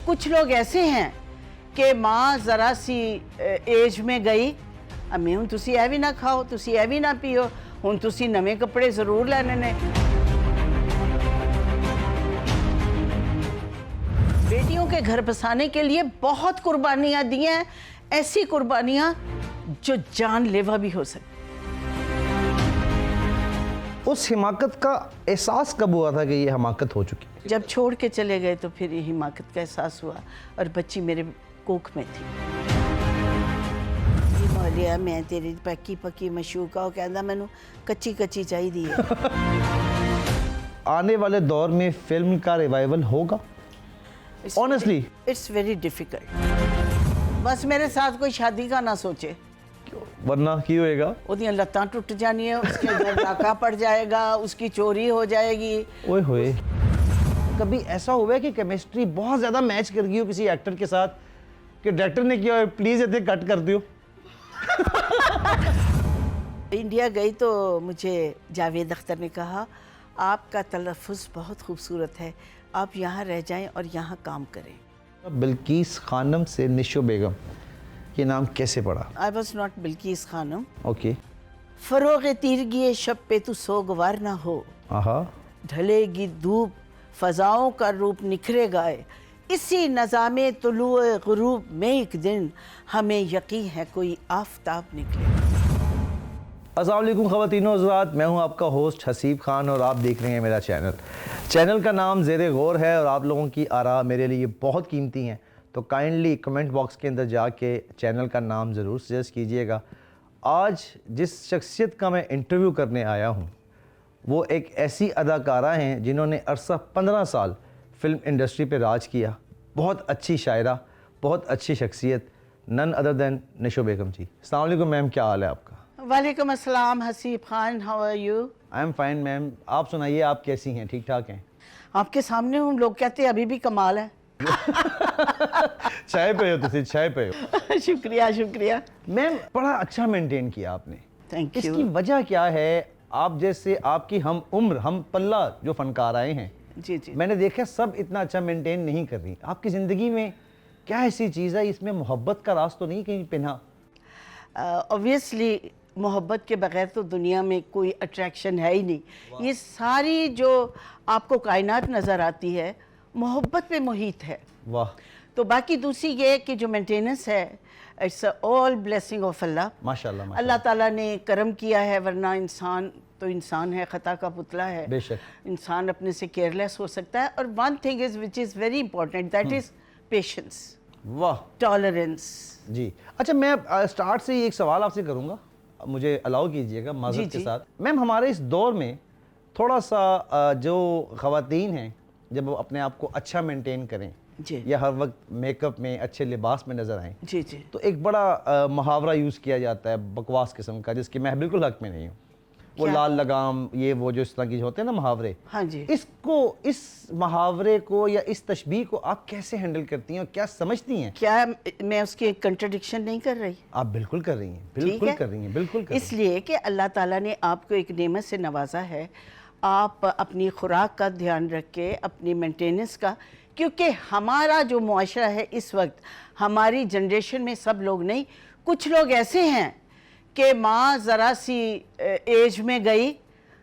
कुछ लोग ऐसे हैं कि माँ ज़रा सी एज में गई, अम्मी हूँ तुसी ए भी ना खाओ, तुसी ए भी ना पियो, हूँ तुसी नवे कपड़े ज़रूर लेने ने। बेटियों के घर बसाने के लिए बहुत कुर्बानियाँ दी हैं, ऐसी कुर्बानियाँ जो जानलेवा भी हो सकती। उस हिमाकत का एहसास कब हुआ था कि ये हिमाकत हो चुकी? जब छोड़ के चले गए तो फिर ये हिमाकत का एहसास हुआ और बच्ची मेरे कोख में थी। मौलिया मैं तेरी पक्की पक्की मशूका वो कहता मैनू कच्ची कच्ची चाहिए है। आने वाले दौर में फिल्म का रिवाइवल होगा? Honestly it's very difficult. बस मेरे साथ कोई शादी का ना सोचे, वरना की होएगा? उसकी लत्तां टूट जानी है, उसके अंदर डाका पड़ जाएगा, उसकी चोरी हो जाएगी। ओए होए, कभी ऐसा हुआ है कि केमिस्ट्री बहुत ज़्यादा मैच कर गई हो किसी एक्टर के साथ कि डायरेक्टर ने किया प्लीज़ इतने कट कर दियो? इंडिया गई तो मुझे जावेद अख्तर ने कहा आपका तलफ़ुज़ बहुत खूबसूरत है, आप यहाँ रह जाएं और यहाँ काम करें। बिल्किस खानम से निशो बेगम, ये नाम कैसे पड़ा? I was not Bilkis Khanam. Okay. फरोग़ तीरगी शब पे तू सोगवार ना हो, आहा। ढलेगी धूप फ़ज़ाओं का रूप निखरेगा, इसी नज़ामे तुलुए गुरूब में एक दिन हमें यकीन है कोई आफताब निकले। अस्सलाम वालेकुम ख़वातीनो हज़रात, मैं हूं आपका होस्ट हसीब खान और आप देख रहे हैं मेरा चैनल का नाम ज़ेरे गौर है और आप लोगों की आरा मेरे लिए बहुत कीमती हैं, तो काइंडली कमेंट बॉक्स के अंदर जाके चैनल का नाम ज़रूर सजेस्ट कीजिएगा। आज जिस शख्सियत का मैं इंटरव्यू करने आया हूँ वो एक ऐसी अदाकारा हैं जिन्होंने अरसा 15 साल फिल्म इंडस्ट्री पे राज किया। बहुत अच्छी शायरा, बहुत अच्छी शख्सियत, none other than Nisho Begum ji. अस्सलाम वालेकुम मैम, क्या हाल है आपका? वालेकुम अस्सलाम Haseeb Khan, how are you? I am fine ma'am, आप सुनाइए, आप कैसी हैं? ठीक ठाक हैं? आपके सामने हूँ, लोग कहते हैं अभी भी कमाल है। चाय पे हो तुसी, चाय पे हो। शुक्रिया शुक्रिया मैम, बड़ा अच्छा मेंटेन किया आपने। Thank you. इसकी वजह क्या है? आप जैसे आपकी हम उम्र हम पल्ला जो फनकार आए हैं, जी जी, मैंने देखा सब इतना अच्छा मेंटेन नहीं कर रही। आपकी ज़िंदगी में क्या ऐसी चीज़ है, इसमें मोहब्बत का राज तो नहीं कहीं पिना? ऑब्वियसली मोहब्बत के बगैर तो दुनिया में कोई अट्रैक्शन है ही नहीं। ये सारी जो आपको कायनात नज़र आती है मोहब्बत पे मुहित है। वाह। तो बाकी दूसरी ये कि जो मेंटेनेंस है इट्स ऑल ब्लेसिंग ऑफ अल्लाह। माशाल्लाह अल्लाह ताला ने करम किया है, वरना इंसान तो इंसान है, ख़ता का पुतला है। बेशक इंसान अपने से केयरलेस हो सकता है। और one thing is which is very important, that is patience, वाह, टॉलरेंस। जी। अच्छा, मैं स्टार्ट से ही एक सवाल आपसे करूँगा, मुझे अलाउ कीजिएगा माज़रत के साथ। मैम, हमारे इस दौर में थोड़ा सा जो ख़वातीन हैं जब वो अपने आप को अच्छा मेंटेन करें जी, या हर वक्त मेकअप में अच्छे लिबास में नज़र आएँ, जी जी, तो एक बड़ा मुहावरा यूज़ किया जाता है बकवास किस्म का, जिसकी मैं बिल्कुल हक में नहीं हूँ। वो लाल लगाम, ये वो जो इस तरह की होते हैं ना मुहावरे, हाँ जी। इसको, इस मुहावरे को या इस तशबीह को आप कैसे हैंडल करती हैं और क्या समझती हैं? क्या मैं उसकी कंट्रडिक्शन नहीं कर रही? आप बिल्कुल कर रही हैं, बिल्कुल कर रही हैं, बिल्कुल कर रही हैं। इसलिए कि अल्लाह ताला ने आपको एक नेमत से नवाजा है, आप अपनी खुराक का ध्यान रख के, अपनी मेंटेनेंस का, क्योंकि हमारा जो मुआशरा है इस वक्त, हमारी जनरेशन में सब लोग नहीं, कुछ लोग ऐसे हैं कि माँ ज़रा सी एज में गई,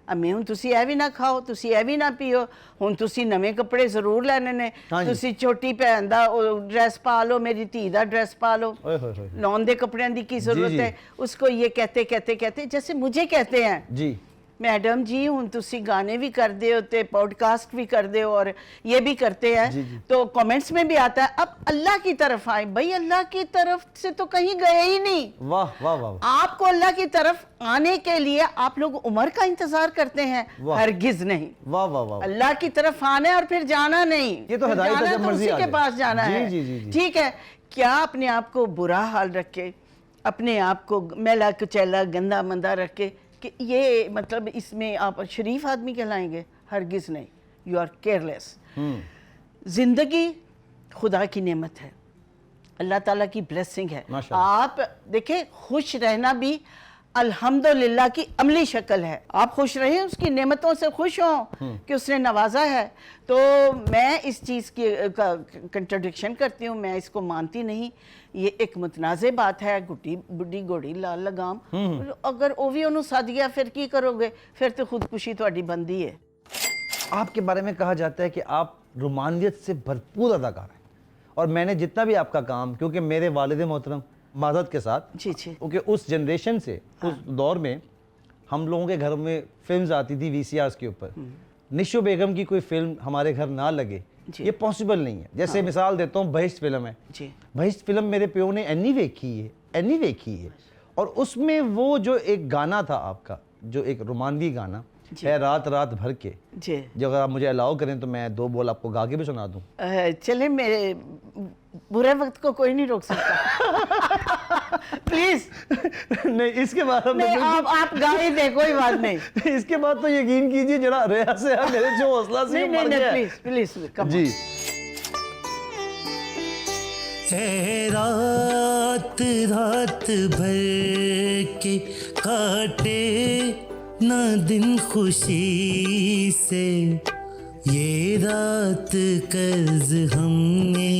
अम्मी हूँ तुसी ए भी ना खाओ, तुसी ए भी ना पियो, हूँ तुसी नवे कपड़े ज़रूर लेने ने, तुसी छोटी भैन दा ड्रेस पा लो, मेरी धी दा ड्रेस पा लो, लौन दे कपड़ियां दी की ज़रूरत है। उसको ये कहते कहते कहते जैसे मुझे कहते हैं जी, मैडम जी हूँ तुसी गाने भी कर दे हो, ते पॉडकास्ट भी कर दे हो और ये भी करते हैं। जी, जी। तो कमेंट्स में भी आता है। अब अल्लाह की तरफ आए, भाई अल्लाह की तरफ से तो कहीं गए ही नहीं। वाह वाह वाह। आपको अल्लाह की तरफ आने के लिए आप लोग उम्र का इंतजार करते हैं, हरगिज नहीं। वाह वाह वाह। अल्लाह की तरफ आना है और फिर जाना नहीं। ये तो हिदायत है, जब मर्जी उसी के पास जाना है। जी जी जी। ठीक है, क्या अपने आप को बुरा हाल रख के, अपने आप को मैला कुचैला गंदा मंदा रख के कि ये मतलब इसमें आप शरीफ आदमी कहलाएंगे? हरगिज़ नहीं। You are careless. ज़िंदगी खुदा की नेमत है, अल्लाह ताला की ब्लेसिंग है। आप देखें, खुश रहना भी अल्हम्दुलिल्लाह की अमली शक्ल है। आप खुश रहिए, उसकी नेमतों से खुश हो कि उसने नवाजा है। तो मैं इस चीज़ की कंट्रडिक्शन करती हूँ, मैं इसको मानती नहीं। ये एक मुतनाज़े बात है, गुड्डी बुड्ढी घोड़ी लाल लगाम। अगर वो भी उन्होंने सद गया फिर की करोगे, फिर तो खुदकुशी थोड़ी बनदी है। आपके बारे में कहा जाता है कि आप रोमानियत से भरपूर अदाकार हैं, और मैंने जितना भी आपका काम, क्योंकि मेरे वालिद मोहतरम माज़रत के साथ, जी जी क्योंकि उस जनरेशन से, उस दौर में हम लोगों के घर में फिल्म्स आती थी वीसीआरस के ऊपर। निशो बेगम की कोई फिल्म हमारे घर ना लगे ये पॉसिबल नहीं है। जैसे मिसाल देता हूँ, बहिश्त फिल्म है जी, बहिश्त फिल्म मेरे प्यो ने एनी देखी है, और उसमें वो जो एक गाना था आपका, जो एक रोमानवी गाना है, रात रात भर के, जी। जो अगर आप मुझे अलाउ करें तो मैं 2 बोल आपको गा के भी सुना दूं। चले, मेरे बुरे वक्त को कोई नहीं रोक सकता। प्लीज नहीं, इसके बाद हम नहीं, आप गा ही दे, कोई बात नहीं। इसके बाद तो यकीन कीजिए जरा रेहा से मेरे जो हौसला से नहीं, प्लीज प्लीज कम जी। है रात रात भर के काटे ना दिन खुशी से, ये रात कर्ज हमने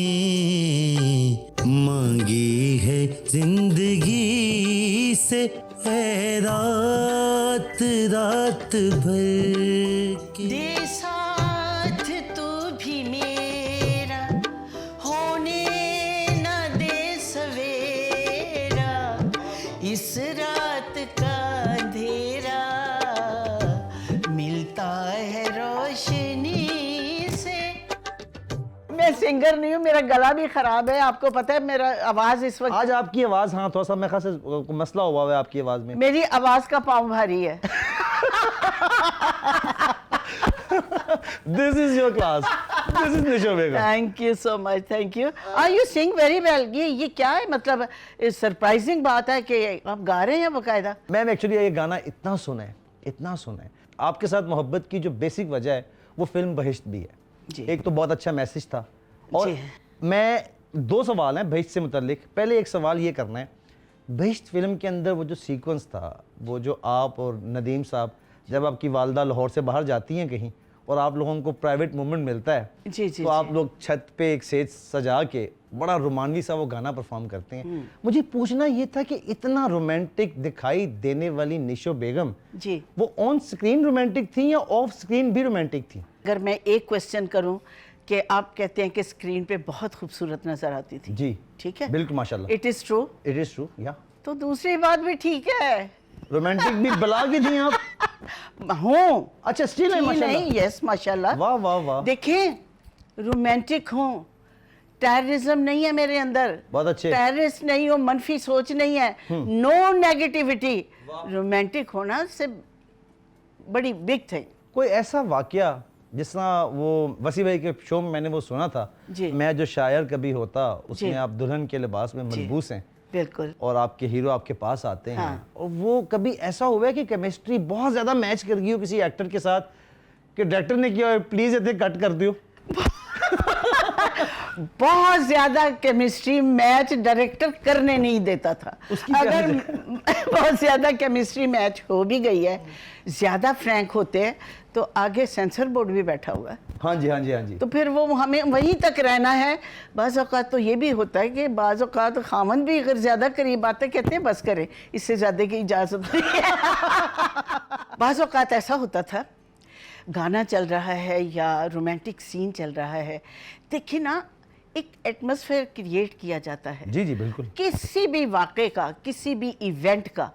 मांगी है जिंदगी से, है रात रात भर के। दे साथ तू भी मेरा, होने न दे सवेरा, इस रात का अंधेरा मिलता है रोशनी से। मैं सिंगर नहीं हूँ, मेरा गला भी खराब है, आपको पता है। मेरा आवाज इस वक्त, आज आपकी आवाज, हाँ थोड़ा सा मैं खास मसला हुआ है आपकी आवाज में। मेरी आवाज का पाँव भारी है। This is your class, this is निशो Begum. Thank you so much, thank you. You sing very well. ये क्या है, मतलब सरप्राइजिंग बात है कि आप गा रहे हैं बकायदा। मैम एक्चुअली ये गाना इतना सुना है, आपके साथ मोहब्बत की जो बेसिक वजह है वो फिल्म बहिश्त भी है जी। एक तो बहुत अच्छा मैसेज था, और जी। मैं 2 सवाल हैं बहिश्त से मुतल्लिक। पहले एक सवाल ये करना है, बहिश्त फिल्म के अंदर वो जो सीक्वेंस था, वो जो आप और नदीम साहब, जब आपकी वालदा लाहौर से बाहर जाती हैं कहीं और आप लोगों को प्राइवेट मोमेंट मिलता है, जी जी तो आप लोग छत पे एक सेज सजा के बड़ा रोमानवी सा वो गाना परफॉर्म करते हैं। मुझे पूछना ये था कि इतना रोमांटिक दिखाई देने वाली निशो बेगम जी, वो ऑन स्क्रीन रोमांटिक थी या ऑफ स्क्रीन भी रोमांटिक थी? अगर मैं एक क्वेश्चन करूं कि आप कहते हैं कि स्क्रीन पे बहुत खूबसूरत नजर आती थी, जी ठीक है, बिल्कुल माशाल्लाह, it is true. It is true. या तो दूसरी बात भी ठीक है, रोमांटिक भी बला की थी आप? हूँ। अच्छा स्टिल है माशाल्लाह। नहीं, यस माशाल्लाह। वाह वाह वाह, देखें, रोमांटिक हूँ, टेररिज्म नहीं है मेरे अंदर, बहुत अच्छे। टेररिस्ट नहीं हो, मनफी सोच नहीं है, नो नेगेटिविटी। रोमांटिक होना से बड़ी बिग थिंग। कोई ऐसा वाकया जिस तरह वो वसी भाई के शो में मैंने वो सुना था, जी। मैं जो शायर कभी होता, उसमें जी। आप दुल्हन के लिबास में मलबूस हैं बिल्कुल। और आपके हीरो आपके पास आते हैं, हाँ। और वो कभी ऐसा हुआ है कि केमिस्ट्री बहुत ज़्यादा मैच कर गई हो किसी एक्टर के साथ कि डायरेक्टर ने किया प्लीज़ इतने कट कर दियो? बहुत ज्यादा केमिस्ट्री मैच डायरेक्टर करने नहीं देता था। उसकी क्या अगर बहुत ज्यादा केमिस्ट्री मैच हो भी गई है, ज्यादा फ्रैंक होते हैं तो आगे सेंसर बोर्ड भी बैठा हुआ है, हाँ जी हाँ जी हाँ जी। तो फिर वो हमें वहीं तक रहना है। बाज़ औक़ात तो ये भी होता है कि बाज़ औक़ात खामन भी अगर ज़्यादा करीब आते कहते हैं बस करें, इससे ज़्यादा की इजाज़त नहीं है। बाज़ औक़ात ऐसा होता था, गाना चल रहा है या रोमांटिक सीन चल रहा है, देखिए ना, एक एटमॉस्फेयर क्रिएट किया जाता है। जी जी बिल्कुल। किसी भी वाक़े का, किसी भी इवेंट का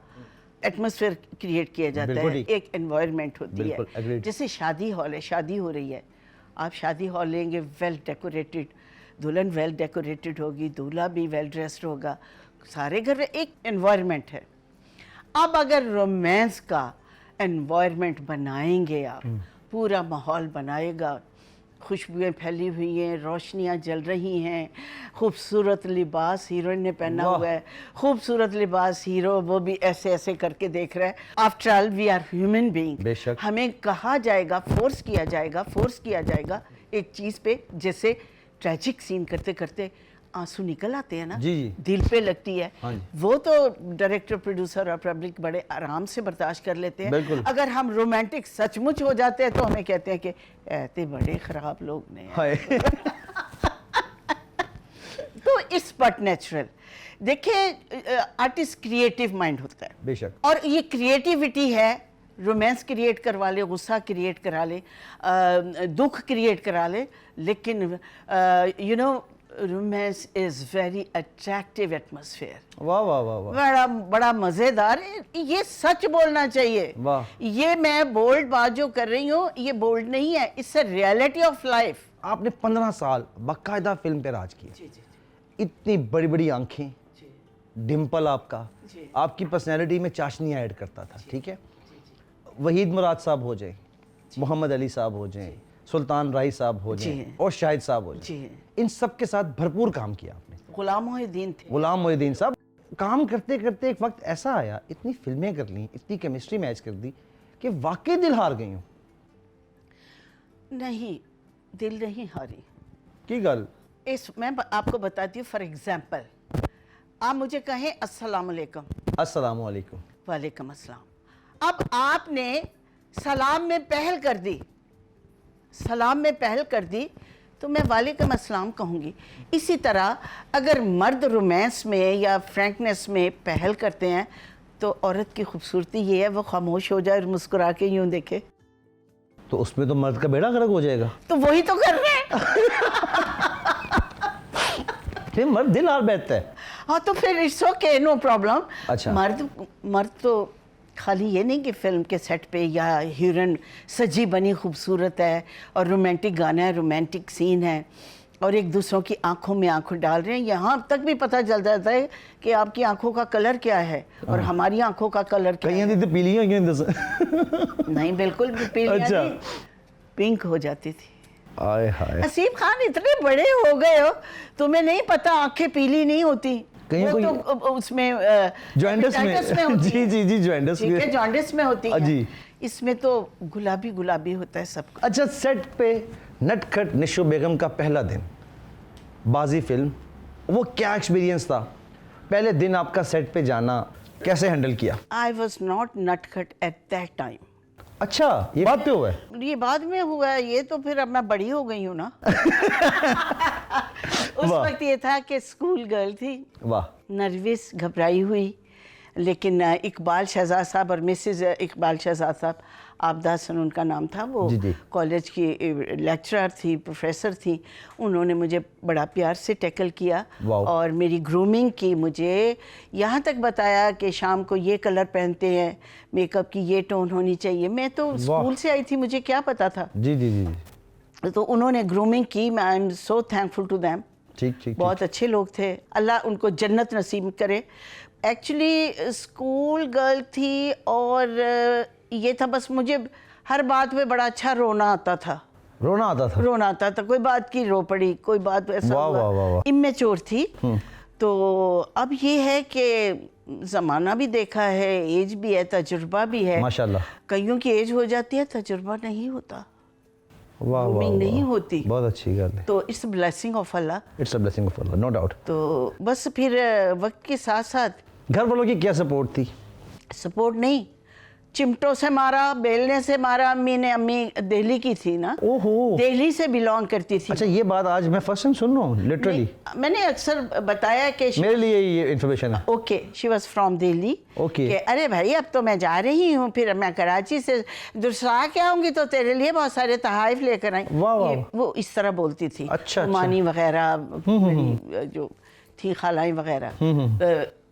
एटमॉस्फेयर क्रिएट किया जाता बिल्कुल है, ठीक। एक एनवायरनमेंट होती बिल्कुल, है। agreed। जैसे शादी हॉल है, शादी हो रही है, आप शादी हॉल लेंगे, वेल डेकोरेटेड, दुल्हन वेल डेकोरेटेड होगी, दूल्हा भी वेल ड्रेस्ड होगा, सारे घर में एक एनवायरनमेंट है। अब अगर रोमांस का एनवायरनमेंट बनाएंगे आप, पूरा माहौल बनाएगा, खुशबुएं फैली हुई हैं, रोशनियां जल रही हैं, खूबसूरत लिबास हीरोइन ने पहना वाह। हुआ है, खूबसूरत लिबास हीरो वो भी ऐसे ऐसे करके देख रहा है। After all we are human being, बेशक। हमें कहा जाएगा, फोर्स किया जाएगा एक चीज़ पे, जैसे ट्रैजिक सीन करते करते आंसू निकल आते हैं ना, जी, जी। दिल पे लगती है, हाँ जी। वो तो डायरेक्टर प्रोड्यूसर और पब्लिक बड़े आराम से बर्दाश्त कर लेते हैं। बिल्कुल। अगर हम रोमांटिक सचमुच हो जाते हैं तो हमें कहते हैं कि ऐसे बड़े खराब लोग ने। हाय तो इट्स बट नेचुरल। देखिए आर्टिस्ट क्रिएटिव माइंड होता है, बेशक। और ये क्रिएटिविटी है, रोमांस क्रिएट करवा ले, गुस्सा क्रिएट करा ले, दुख क्रिएट करा ले, लेकिन you know romance is very attractive atmosphere. वाह वाह वाह वाह, बड़ा बड़ा मज़ेदार। ये सच बोलना चाहिए। वाह। ये मैं बोल्ड बात जो कर रही हूँ ये बोल्ड नहीं है, it's a reality of life. आपने 15 साल बाकायदा फिल्म पे राज किया। जी जी इतनी बड़ी बड़ी आंखें, जी डिम्पल आपका, जी। आपकी पर्सनैलिटी में चाशनी ऐड करता था, ठीक है। वहीद मुराद साहब हो जाए, मोहम्मद अली साहब हो जाए, सुल्तान राही साहब हो जाए, जी। और शाहिद साहब हो जाए, जी। इन सब के साथ भरपूर काम किया आपने। गुलाम मोहिउद्दीन थे। गुलाम मोहिउद्दीन साहब, काम करते करते एक वक्त ऐसा आया, इतनी फिल्में कर ली, इतनी केमिस्ट्री मैच कर दी कि वाकई दिल हार गई हूँ। नहीं, दिल नहीं हारी। की गल? मैं आपको बताती हूँ। फॉर एग्जाम्पल, आप मुझे कहें अस्सलाम वालेकुम। अस्सलामु अलैकुम। वालेकुम अस्सलाम। अब आपने सलाम में पहल कर दी, सलाम में पहल कर दी, तो मैं वालेकुम अस्सलाम कहूँगी। इसी तरह अगर मर्द रोमांस में या फ्रैंकनेस में पहल करते हैं तो औरत की खूबसूरती ये है वो खामोश हो जाए और मुस्कुरा के यूं देखे, तो उसमें तो मर्द का बेड़ा गर्क हो जाएगा। तो वही तो कर रहे हैं। फिर मर्द दिल हार बैठता है। हाँ, तो फिर इट्स ओके, नो प्रॉब्लम। अच्छा। मर्द तो खाली ये नहीं कि फिल्म के सेट पे या हीरोइन सजी बनी खूबसूरत है और रोमांटिक गाना है, रोमांटिक सीन है और एक दूसरों की आंखों में आंखों डाल रहे हैं, यहाँ तक भी पता चल जाता है कि आपकी आंखों का कलर क्या है और हमारी आंखों का कलर क्या है। कहीं पीलियां नहीं, बिल्कुल भी पीली अच्छा। नहीं, पिंक हो जाती थी। आय हाय। हसीब खान, इतने बड़े हो गए हो, तुम्हें नहीं पता आंखें पीली नहीं होती। कहीं वो कोई- तो उसमें जॉइंटिस में होती जी है। जी जी, जॉइंटिस ठीक है, जॉन्डिस में होती है। जी। इसमें तो गुलाबी गुलाबी होता है सब। अच्छा, सेट पे नटखट निशो बेगम का पहला दिन, बाजी फिल्म, वो क्या एक्सपीरियंस था? पहले दिन आपका सेट पे जाना कैसे हैंडल किया? आई वॉज नॉट नटखट एट दैट टाइम। अच्छा, ये बात पे हुआ है? ये बाद में हुआ है, ये तो फिर अब मैं बड़ी हो गई हूँ ना। उस वाह। वक्त ये था कि स्कूल गर्ल थी, वाह। नर्वस घबराई हुई, लेकिन इकबाल शहजाद साहब और मिसेस इकबाल शहजाद साहब, आबदा हसन उनका नाम था, वो जी, जी। कॉलेज की लेक्चरर थी, प्रोफेसर थी। उन्होंने मुझे बड़ा प्यार से टैकल किया वाह। और मेरी ग्रूमिंग की, मुझे यहाँ तक बताया कि शाम को ये कलर पहनते हैं, मेकअप की ये टोन होनी चाहिए। मैं तो स्कूल से आई थी, मुझे क्या पता था। जी जी जी, तो उन्होंने ग्रूमिंग की। I am so thankful to them. ठीक ठीक। बहुत अच्छे लोग थे, अल्लाह उनको जन्नत नसीब करे। एक्चुअली स्कूल गर्ल थी और ये था, बस मुझे हर बात में बड़ा अच्छा रोना आता था। रोना आता था? रोना आता था, कोई बात की रो पड़ी, कोई बात ऐसा वाह, वाह, वाह, वाह। इमेच्योर थी। तो अब ये है कि ज़माना भी देखा है, एज भी है, तजुर्बा भी है। माशाल्लाह। कईयों की एज हो जाती है, तजुर्बा नहीं होता, वाह वाह ग्रूमिंग नहीं वाह। होती। बहुत अच्छी गल है। तो it's blessing of Allah. It's a blessing of Allah, no doubt. तो बस फिर वक्त के साथ साथ घर वालों की क्या सपोर्ट थी? सपोर्ट नहीं, चिमटों से मारा, बेलने से मारा। अम्मी दिल्ली की थी ना, ओहो। दिल्ली से बिलोंग करती थी। अच्छा, ये बात आज मैं फर्स्ट टाइम सुन रहा हूँ, लिटरली। मैंने अक्सर बताया कि मेरे लिए ये इन्फॉर्मेशन है। Okay, she was from Delhi. Okay. कि अरे भाई अब तो मैं जा रही हूँ, फिर मैं कराची से दुरसा के आऊँगी तो तेरे लिए बहुत सारे तहाइफ लेकर आई। वाह, वाह। वो इस तरह बोलती थी। अच्छा, मानी वगैरह, मेरी जो थी खालाई वगैरह,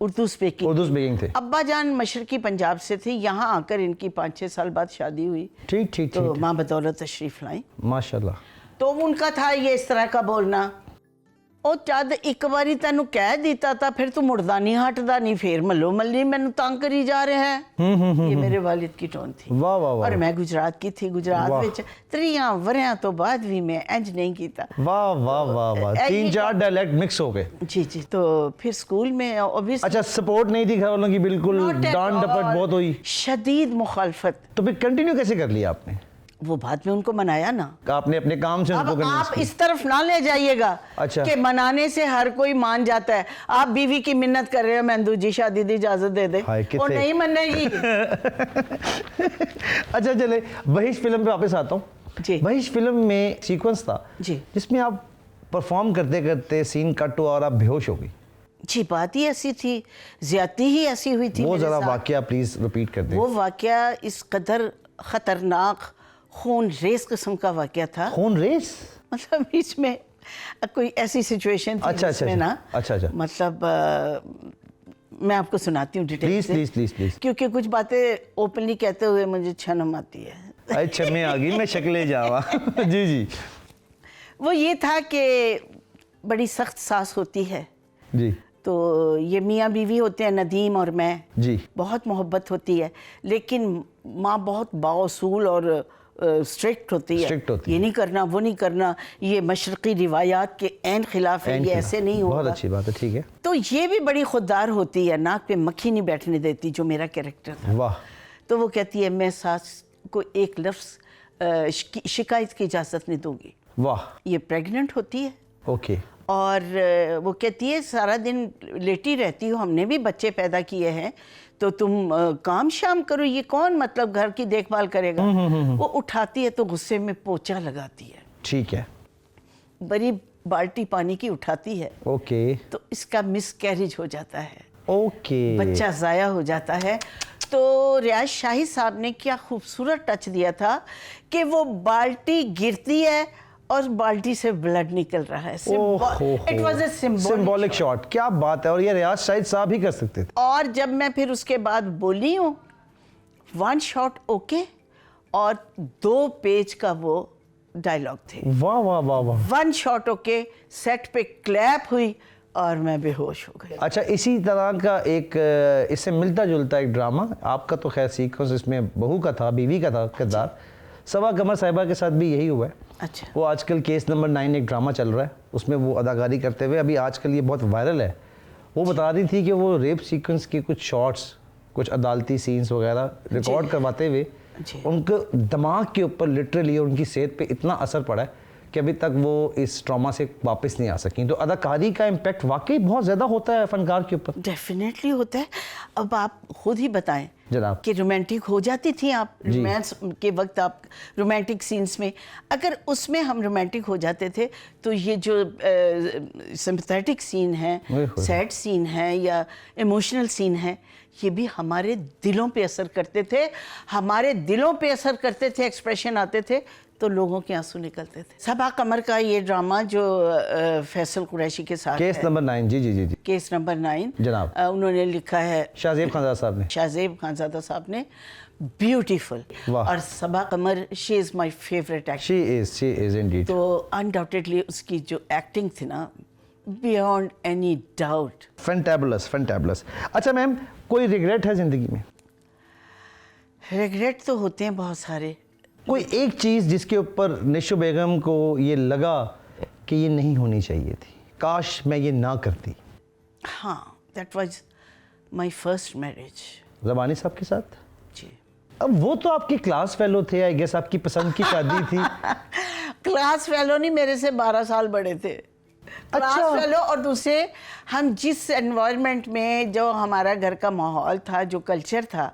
उर्दू स्पीकिंग। उर्दू स्पीकिंग थे। अब्बा जान मशरकी पंजाब से थे, यहाँ आकर इनकी 5-6 साल बाद शादी हुई। ठीक ठीक तो ठीक, माँ बदौलत तशरीफ लाई। माशाल्लाह। तो उनका था ये इस तरह का बोलना, ਉਹ ਜਦ ਇੱਕ ਵਾਰੀ ਤੈਨੂੰ ਕਹਿ ਦਿੱਤਾ ਤਾਂ ਫਿਰ ਤੂੰ ਮੁੜਦਾ ਨਹੀਂ, ਹਟਦਾ ਨਹੀਂ, ਫੇਰ ਮੱਲੋ ਮੱਲੀ ਮੈਨੂੰ ਤੰਗ ਕਰੀ ਜਾ ਰਿਹਾ ਹੈ। ये मेरे वालिद की टोन थी। वाह वाह वाह। और मैं गुजरात की थी, गुजरात वाह। ਵਿੱਚ 3 ਵਰਿਆਂ ਤੋਂ ਬਾਅਦ ਵੀ मैं इंज नहीं कीता। वाह वाह वाह वाह, ये- 3-4 डायलेक्ट मिक्स हो गए। जी जी। तो फिर स्कूल में ऑब्वियसली अच्छा, सपोर्ट नहीं थी घर वालों की बिल्कुल, डांट डपट बहुत हुई? शदीद मुखालफत। तो फिर कंटिन्यू कैसे कर लिया आपने? वो बाद में उनको मनाया ना। आपने अपने काम से उनको अब convince आप किया। इस तरफ ना ले जाइएगा अच्छा। कि मनाने से हर कोई मान जाता है। आप बीवी की मिन्नत कर रहे हो, महंदू जी शादी दी इजाजत दे दे, हाय, वो कितने- नहीं मानेगी। अच्छा चले बहिश फिल्म पे वापस आता हूँ। जी। बहिश फिल्म में सीक्वेंस था जी। जिसमें आप परफॉर्म करते करते सीन कट हुआ और आप बेहोश हो गई। जी, बात ही ऐसी थी, ज्यादती ही ऐसी हुई थी वो मेरे जरा साथ। वाकया प्लीज रिपीट कर दें। वो वाकया इस कदर खतरनाक खून रेस किस्म का वाकया था। खून रेस? मतलब बीच में कोई ऐसी सिचुएशन थी अच्छा, जिसमें अच्छा, ना अच्छा, अच्छा। मतलब मैं आपको सुनाती हूँ डिटेल प्लीज से, प्लीज प्लीज प्लीज। क्योंकि कुछ बातें ओपनली कहते हुए मुझे शर्म आती है। अच्छा मैं आ गई, मैं शक्ले जावा। जी जी वो ये था कि बड़ी सख्त सांस होती है, जी तो ये मियाँ बीवी होते हैं नदीम और मैं, जी। बहुत मोहब्बत होती है, लेकिन माँ बहुत बाउसूल और स्ट्रिक्ट होती है। Strict होती ये है। नहीं करना, वो नहीं करना, ये मशरक़ी रिवायात के ऐन खिलाफ है, ये ऐसे नहीं होगा। बहुत अच्छी बात है, ठीक है। तो ये भी बड़ी खुददार होती है, नाक पे मक्खी नहीं बैठने देती, जो मेरा कैरेक्टर था। वाह। तो वो कहती है मैं सास को एक लफ्ज़ शिकायत की इजाज़त नहीं दूंगी। वाह। ये प्रेग्नेंट होती है ओके। और वो कहती है सारा दिन लेटी रहती हो, हमने भी बच्चे पैदा किए हैं, तो तुम काम शाम करो, ये कौन मतलब घर की देखभाल करेगा। वो उठाती है तो गुस्से में पोंछा लगाती है, ठीक है। बड़ी बाल्टी पानी की उठाती है, ओके तो इसका मिसकैरेज हो जाता है, ओके। बच्चा ज़ाया हो जाता है। तो रियाज शाही साहब ने क्या खूबसूरत टच दिया था कि वो बाल्टी गिरती है और बाल्टी से ब्लड निकल रहा है। It was a symbolic shot. क्या बात है, और ये रियाज शाहिद साहब ही कर सकते थे। और जब मैं फिर उसके बाद बोली हूँ, वन शॉट ओके और 2 पेज का वो डायलॉग थे। वाह वाह वाह वाह। वन शॉट ओके, सेट पे क्लैप हुई और मैं बेहोश हो गई। अच्छा, इसी तरह का एक इससे मिलता जुलता एक ड्रामा आपका, तो खैर सीक्वेंस इसमें बहू का था, बीवी का था किरदार। सबा कमर साहिबा के साथ भी यही हुआ है। अच्छा। वो आजकल केस नंबर 9 एक ड्रामा चल रहा है, उसमें वो अदाकारी करते हुए अभी आजकल ये बहुत वायरल है। वो बता रही थी कि वो रेप सीक्वेंस के कुछ शॉट्स, कुछ अदालती सीन्स वगैरह रिकॉर्ड करवाते हुए जी। उनके दिमाग के ऊपर लिटरली और उनकी सेहत पे इतना असर पड़ा है कि अभी तक वो इस ट्रॉमा से वापस नहीं आ सकी। तो अदाकारी का इम्पैक्ट वाकई बहुत ज़्यादा होता है फनकार के ऊपर। डेफिनेटली होता है। अब आप खुद ही बताएं जनाब। कि रोमांटिक हो जाती थी आप, जी। रोमांस के वक्त आप रोमांटिक सीन्स में, अगर उसमें हम रोमांटिक हो जाते थे तो ये जो सिंपैथेटिक सीन है, ओए होए। सैड सीन है या इमोशनल सीन है, ये भी हमारे दिलों पे असर करते थे, हमारे दिलों पे असर करते थे, एक्सप्रेशन आते थे तो लोगों के आंसू निकलते थे। सबा कमर का ये ड्रामा जो फैसल कुरैशी के साथ केस है, नंबर 9। जी जी जी जी केस नंबर 9 जनाब। उन्होंने लिखा है शाहजेब खानज़ादा साहब ने। शाहजेब खानज़ादा साहब ने, ब्यूटीफुल। वाह। और Saba Qamar, she is my favourite actor. She is indeed. तो अनडाउटेडली उसकी जो एक्टिंग थी ना, beyond any doubt. Fantabulous fantabulous. अच्छा मैम, कोई रिग्रेट है ज़िंदगी में? रिग्रेट तो होते हैं बहुत सारे। कोई एक चीज़ जिसके ऊपर निशो बेगम को ये लगा कि ये नहीं होनी चाहिए थी, काश मैं ये ना करती? हाँ, that was my first marriage. ज़बानी साहब के साथ? जी। अब वो तो आपके क्लास फेलो थे, आई गेस आपकी पसंद की शादी थी। क्लास फेलो नहीं, मेरे से 12 साल बड़े थे। क्लास अच्छा। फेलो, और दूसरे हम जिस एनवायरनमेंट में, जो हमारा घर का माहौल था, जो कल्चर था,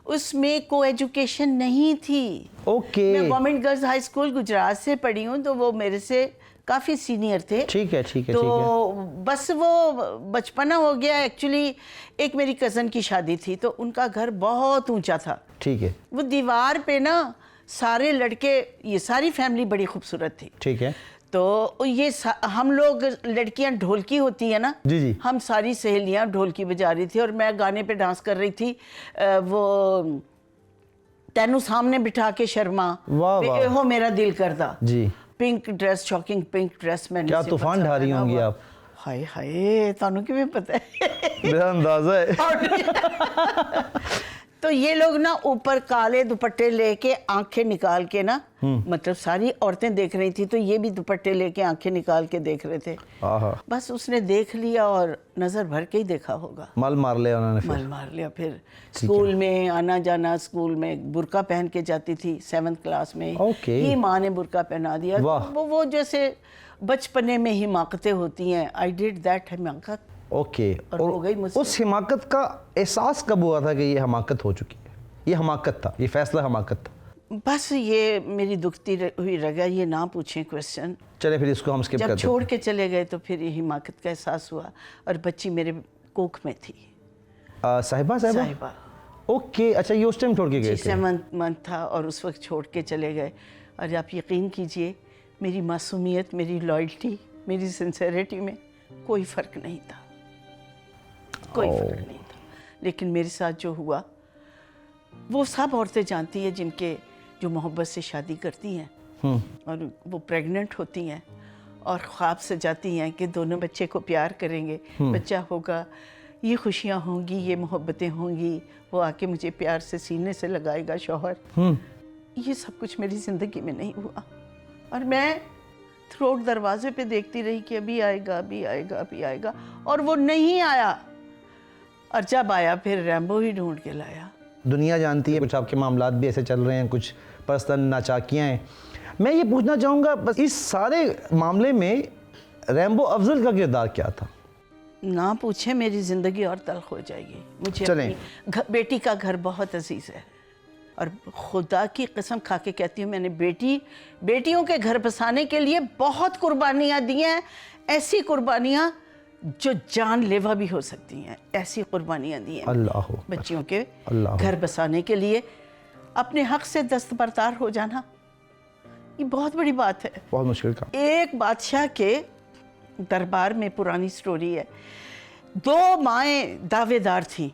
उसमें को एजुकेशन नहीं थी। ओके। मैं government girls high school Gujarat से पढ़ी हूँ, तो वो मेरे से काफ़ी सीनियर थे। ठीक है ठीक है तो ठीक है। बस वो बचपना हो गया। एक्चुअली एक मेरी कज़न की शादी थी, तो उनका घर बहुत ऊंचा था। ठीक है वो दीवार पे ना सारे लड़के, ये सारी फैमिली बड़ी खूबसूरत थी। ठीक है। तो ये हम लोग, लड़कियां ढोलकी होती है ना, जी जी। हम सारी सहेलियां ढोलकी बजा रही थी और मैं गाने पे डांस कर रही थी। वो तेनू सामने बिठा के शर्मा, वाह, वाह। हो मेरा दिल करदा जी। Pink dress, shocking pink dress में। क्या तूफान ढा रही होंगी आप। हाय हाय, तानू किवें पता है? मेरा अंदाजा है। तो ये लोग ना ऊपर काले दुपट्टे लेके आंखें निकाल के ना, मतलब सारी औरतें देख रही थी तो ये भी दुपट्टे लेके आंखें निकाल के देख रहे थे। आहा, बस उसने देख लिया और नजर भर के ही देखा होगा, मल मार लिया उन्होंने फिर। मल मार लिया। फिर स्कूल में आना जाना, स्कूल में बुर्का पहन के जाती थी 7th क्लास में, ओके। ही माँ ने बुर्का पहना दिया। वाह। वो जैसे बचपने में हिमाकतें होती हैं, आई डिड दैट हिमाकत। ओके, और हो गई मुझसे। उस हिमाकत का एहसास कब हुआ था कि ये हमाकत हो चुकी है? ये हमाकत था, ये फैसला हमाकत था। बस ये मेरी दुखती हुई रगा, ये ना पूछें क्वेश्चन। चले फिर इसको हम स्किप जब करते छोड़ हैं। के चले गए तो फिर ये हिमाकत का एहसास हुआ, और बच्ची मेरे कोख में थी, साहिबा साहिबा। ओके, अच्छा ये उस टाइम छोड़ के गए थे। 7th मंथ था और उस वक्त छोड़ के चले गए। और आप यकीन कीजिए, मेरी मासूमियत, मेरी लॉयल्टी, मेरी सिंसेरिटी में कोई फ़र्क नहीं था, कोई फ़र्क नहीं था। लेकिन मेरे साथ जो हुआ, वो सब औरतें जानती हैं जिनके जो मोहब्बत से शादी करती हैं और वो प्रेग्नेंट होती हैं और ख्वाब सजाती हैं कि दोनों बच्चे को प्यार करेंगे, बच्चा होगा, ये खुशियाँ होंगी, ये मोहब्बतें होंगी, वो आके मुझे प्यार से सीने से लगाएगा शौहर। ये सब कुछ मेरी ज़िंदगी में नहीं हुआ। और मैं थ्रोट दरवाजे पे देखती रही कि अभी आएगा, अभी आएगा, अभी आएगा, और वो नहीं आया। और जब आया फिर रैम्बो ही ढूंढ के लाया। दुनिया जानती है कुछ आपके मामलात भी ऐसे चल रहे हैं, कुछ पर्सनल नाचाकियाँ हैं। मैं ये पूछना चाहूँगा, बस इस सारे मामले में रैम्बो अफजल का किरदार क्या था? ना पूछे, मेरी ज़िंदगी और तल्ख हो जाएगी। मुझे चलें। अपनी बेटी का घर बहुत अजीज़ है, और खुदा की कसम खा के कहती हूँ, मैंने बेटियों के घर बसाने के लिए बहुत कुर्बानियाँ दी हैं, ऐसी कुर्बानियाँ जो जानलेवा भी हो सकती हैं, ऐसी कुर्बानियाँ दी हैं अल्लाह बच्चियों के अल्लाह। घर बसाने के लिए। अपने हक से दस्तबरदार हो जाना, ये बहुत बड़ी बात है। बहुत मुश्किल काम। एक बादशाह के दरबार में पुरानी स्टोरी है, 2 माएँ दावेदार थीं।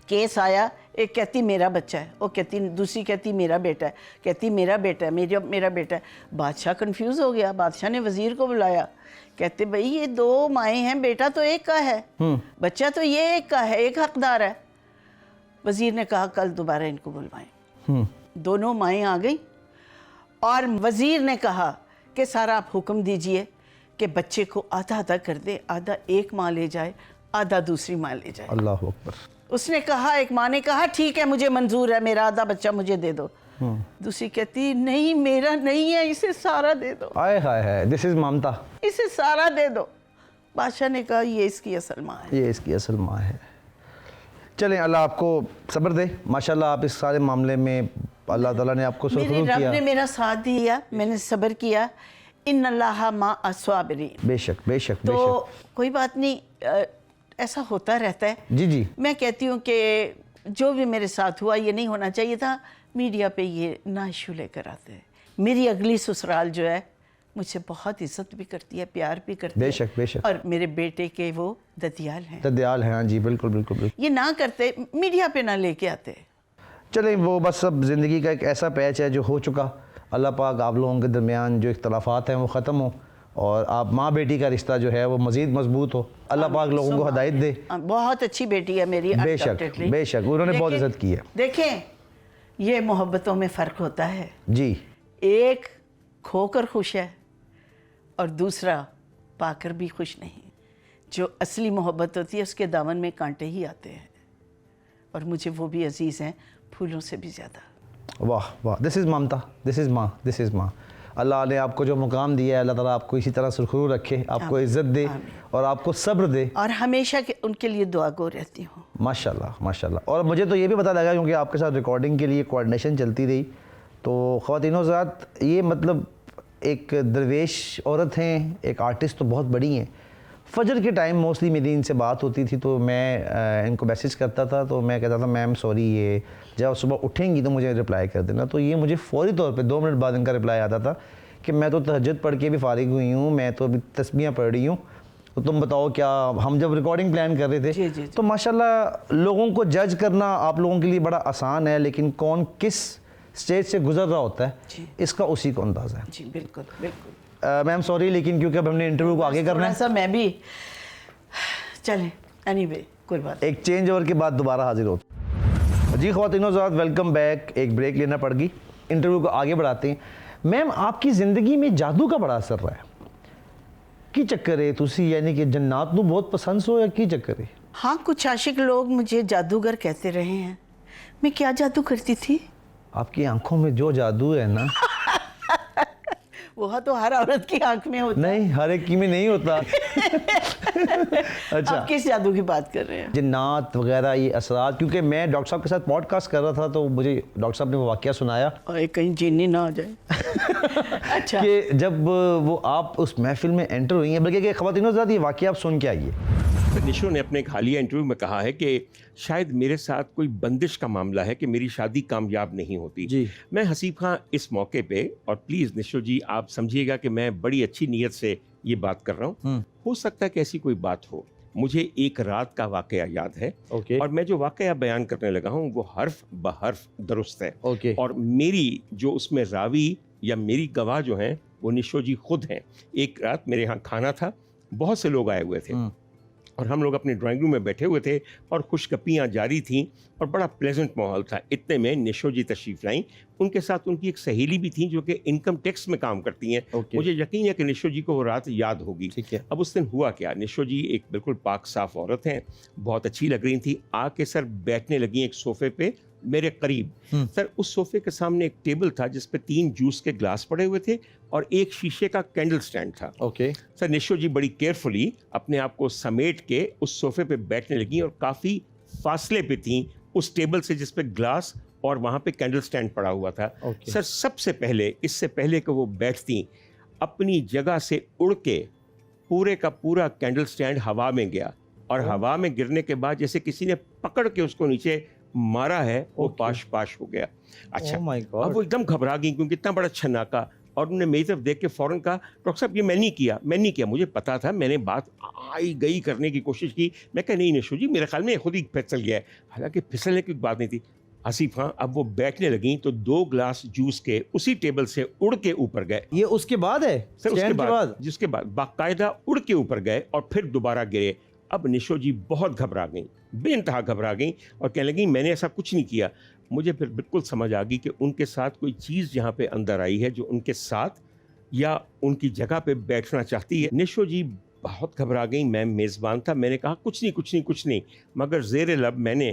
केस आया, एक कहती मेरा बच्चा है, वो कहती, दूसरी कहती मेरा बेटा है, कहती मेरा बेटा है, मेरा बेटा है। बादशाह कंफ्यूज हो गया। बादशाह ने वजीर को बुलाया, कहते भाई ये 2 माएँ हैं, बेटा तो एक का है, बच्चा तो ये एक का है, एक हकदार है। वजीर ने कहा कल दोबारा इनको बुलवाएं। दोनों माएँ आ गई और वजीर ने कहा कि सारा आप हुक्म दीजिए कि बच्चे को आधा आधा कर दे, आधा एक माँ ले जाए, आधा दूसरी माँ ले जाए। अल्लाह अकबर। उसने कहा, एक माँ ने कहा ठीक है मुझे मंजूर है, मेरा आधा बच्चा मुझे दे दो। दूसरी कहती नहीं मेरा नहीं है, इसे सारा दे दो। आय हाय हाय, दिस इज ममता। इसे सारा दे दो। बादशाह ने कहा ये इसकी असल माँ है। ये इसकी असल माँ है। चलें, अल्लाह आपको सब्र दे। माशाल्लाह आप इस सारे मामले में अल्लाह ताला ने आपको मेरे सुरखरू रब किया। ने मेरा साथ दिया, मैंने सब्र किया। इन अल्लाह मा अस्वाबिरीन। बेशक बेशक तो बेशक। कोई बात नहीं, ऐसा होता रहता है। जी जी। मैं कहती हूँ कि जो भी मेरे साथ हुआ ये नहीं होना चाहिए था। मीडिया पे ये ना इशू लेकर आते हैं। मेरी अगली ससुराल जो है मुझसे बहुत इज्जत भी करती है, प्यार भी करती बेशक, है। बेशक। और मेरे बेटे के वो ददियाल हैं। ददियाल है, हाँ जी, बिल्कुल बिल्कुल बिल्कुल। ये ना करते, मीडिया पे ना लेके आते। चलें, वो बस अब ज़िंदगी का एक ऐसा पैच है जो हो चुका। अल्लाह पाक आप लोगों के दरमियान जो इख्तलाफात हैं वो ख़त्म हो और आप माँ बेटी का रिश्ता जो है वो मज़ीद मजबूत हो। अल्लाह पाक लोगों को हदायत दे। बहुत अच्छी बेटी है मेरी। बेशक undoubtedly। बेशक, उन्होंने बहुत लेकिन इज्जत की है। देखें, ये मोहब्बतों में फ़र्क होता है। जी। एक खोकर खुश है और दूसरा पाकर भी खुश नहीं। जो असली मोहब्बत होती है उसके दामन में कांटे ही आते हैं, और मुझे वो भी अजीज़ हैं फूलों से भी ज़्यादा। वाह वाह, this is mamta, this is maa, this is maa. अल्लाह ने आपको जो मुकाम दिया है, अल्लाह ताला आपको इसी तरह सुरखरू रखे, आपको इज़्ज़त दे और आपको सब्र दे। और हमेशा उनके लिए दुआ गो रहती हूँ। माशाल्लाह माशाल्लाह। और मुझे तो ये भी पता लगा, क्योंकि आपके साथ रिकॉर्डिंग के लिए कोऑर्डिनेशन चलती रही, तो ख़वातीनो ज़ात ये मतलब एक दरवेश औरत हैं, एक आर्टिस्ट तो बहुत बड़ी हैं। फजर के टाइम मोस्टली मेरी इनसे बात होती थी, तो मैं इनको मैसेज करता था, तो मैं कहता था मैम सॉरी, ये जब सुबह उठेंगी तो मुझे रिप्लाई कर देना। तो ये मुझे फ़ौरी तौर पे 2 मिनट बाद इनका रिप्लाई आता था कि मैं तो तहज्जुद पढ़ के भी फारिग हुई हूँ, मैं तो अभी तस्बीहां पढ़ रही हूँ, तो तुम बताओ क्या। हम जब रिकॉर्डिंग प्लान कर रहे थे जी, जी, जी। तो माशाल्लाह लोगों को जज करना आप लोगों के लिए बड़ा आसान है, लेकिन कौन किस स्टेज से गुजर रहा होता है इसका उसी को अंदाज़ा है। जी बिल्कुल बिल्कुल। मैम सॉरी, लेकिन क्योंकि अब हमने इंटरव्यू को आगे करना है, थोड़ा सा मैं भी चलें। एनीवे कोई बात। एक चेंज ओवर के बाद दोबारा हाजिर होते हैं। जी ख़वातीन और हज़रात, वेलकम बैक। एक ब्रेक लेना पड़ गई, इंटरव्यू को आगे बढ़ाते हैं। मैम, आपकी ज़िंदगी में जादू का बड़ा असर रहा है, की चक्कर है तुसी यानी कि जन्नात नू बहुत पसंद सो या की चक्कर है? हाँ, कुछ आशिक लोग मुझे जादूगर कहते रहे हैं। मैं क्या जादू करती थी? आपकी आंखों में जो जादू है ना वह तो हर औरत की आंख में होता है। नहीं, हर एक की में नहीं होता। अच्छा, आप किस जादू की बात कर रहे हैं? जिन्नात वगैरह ये असरात, क्योंकि मैं डॉक्टर साहब के साथ पॉडकास्ट कर रहा था तो मुझे डॉक्टर साहब ने वो वाक़या सुनाया और कहीं जिन्नी ना आ जाए। अच्छा, कि जब वो आप उस महफिल में एंटर हुई हैं, बल्कि ख़वातीन और हज़रात ये वाक़या आप सुन के आइए। निशो ने अपने एक हालिया इंटरव्यू में कहा है कि शायद मेरे साथ कोई बंदिश का मामला है कि मेरी शादी कामयाब नहीं होती। जी। मैं हसीब खां इस मौके पे, और प्लीज़ निशो जी आप समझिएगा कि मैं बड़ी अच्छी नीयत से ये बात कर रहा हूँ। हो सकता है कि ऐसी कोई बात हो। मुझे एक रात का वाक़या याद है, ओके। और मैं जो वाक़या बयान करने लगा हूँ वो हर्फ ब हर्फ दुरुस्त है। ओके। और मेरी जो उसमें रावी या मेरी गवाह जो हैं वो निशो जी खुद हैं। एक रात मेरे यहाँ खाना था, बहुत से लोग आए हुए थे और हम लोग अपने ड्राइंग रूम में बैठे हुए थे और खुशगपियाँ जारी थीं और बड़ा प्लेजेंट माहौल था। इतने में निशो जी तशरीफ़ लाईं। उनके साथ उनकी एक सहेली भी थी जो कि इनकम टैक्स में काम करती हैं। ओके। मुझे यकीन है कि निशो जी को वो रात याद होगी। ठीक है। अब उस दिन हुआ क्या, निशो जी एक बिल्कुल पाक साफ औरत हैं, बहुत अच्छी लग रही थी। आके सर बैठने लगी एक सोफ़े पे मेरे करीब। सर उस सोफ़े के सामने एक टेबल था जिस पे 3 जूस के ग्लास पड़े हुए थे और एक शीशे का कैंडल स्टैंड था। ओके। सर निशो जी बड़ी केयरफुली अपने आप को समेट के उस सोफ़े पे बैठने लगी और काफ़ी फासले पे थी उस टेबल से जिस पे ग्लास और वहाँ पे कैंडल स्टैंड पड़ा हुआ था। ओके। सर सबसे पहले, इससे पहले कि वो बैठती, अपनी जगह से उड़ के पूरे का पूरा कैंडल स्टैंड हवा में गया और हवा में गिरने के बाद जैसे किसी ने पकड़ के उसको नीचे मारा है, वो पाश पाश हो गया। अच्छा, Oh my God. अब वो एकदम घबरा गई क्योंकि इतना बड़ा छन्नाका, और उन्होंने मेरी तरफ देख के फ़ौरन कहा, डॉक्टर साहब ये मैं नहीं किया। मुझे पता था, मैंने बात आई गई करने की कोशिश की। मैं कहा नहीं निशो जी, मेरे ख्याल में खुद ही फिसल गया है। हालांकि फिसलने की बात नहीं थी। आसिफ हाँ, अब वो बैठने लगी तो 2 ग्लास जूस के उसी टेबल से उड़ के ऊपर गए। ये उसके बाद है? सर उसके स्टैंड के बाद, जिसके बाद बाकायदा उड़ के ऊपर गए और फिर दोबारा गिरे। अब निशो जी बहुत घबरा गई, बेइंतहा घबरा गई और कहने लगी मैंने ऐसा कुछ नहीं किया। मुझे फिर बिल्कुल समझ आ गई कि उनके साथ कोई चीज़ यहाँ पे अंदर आई है जो उनके साथ या उनकी जगह पे बैठना चाहती है। निशो जी बहुत घबरा गई। मैं मेज़बान था, मैंने कहा कुछ नहीं, मगर ज़ेर लब मैंने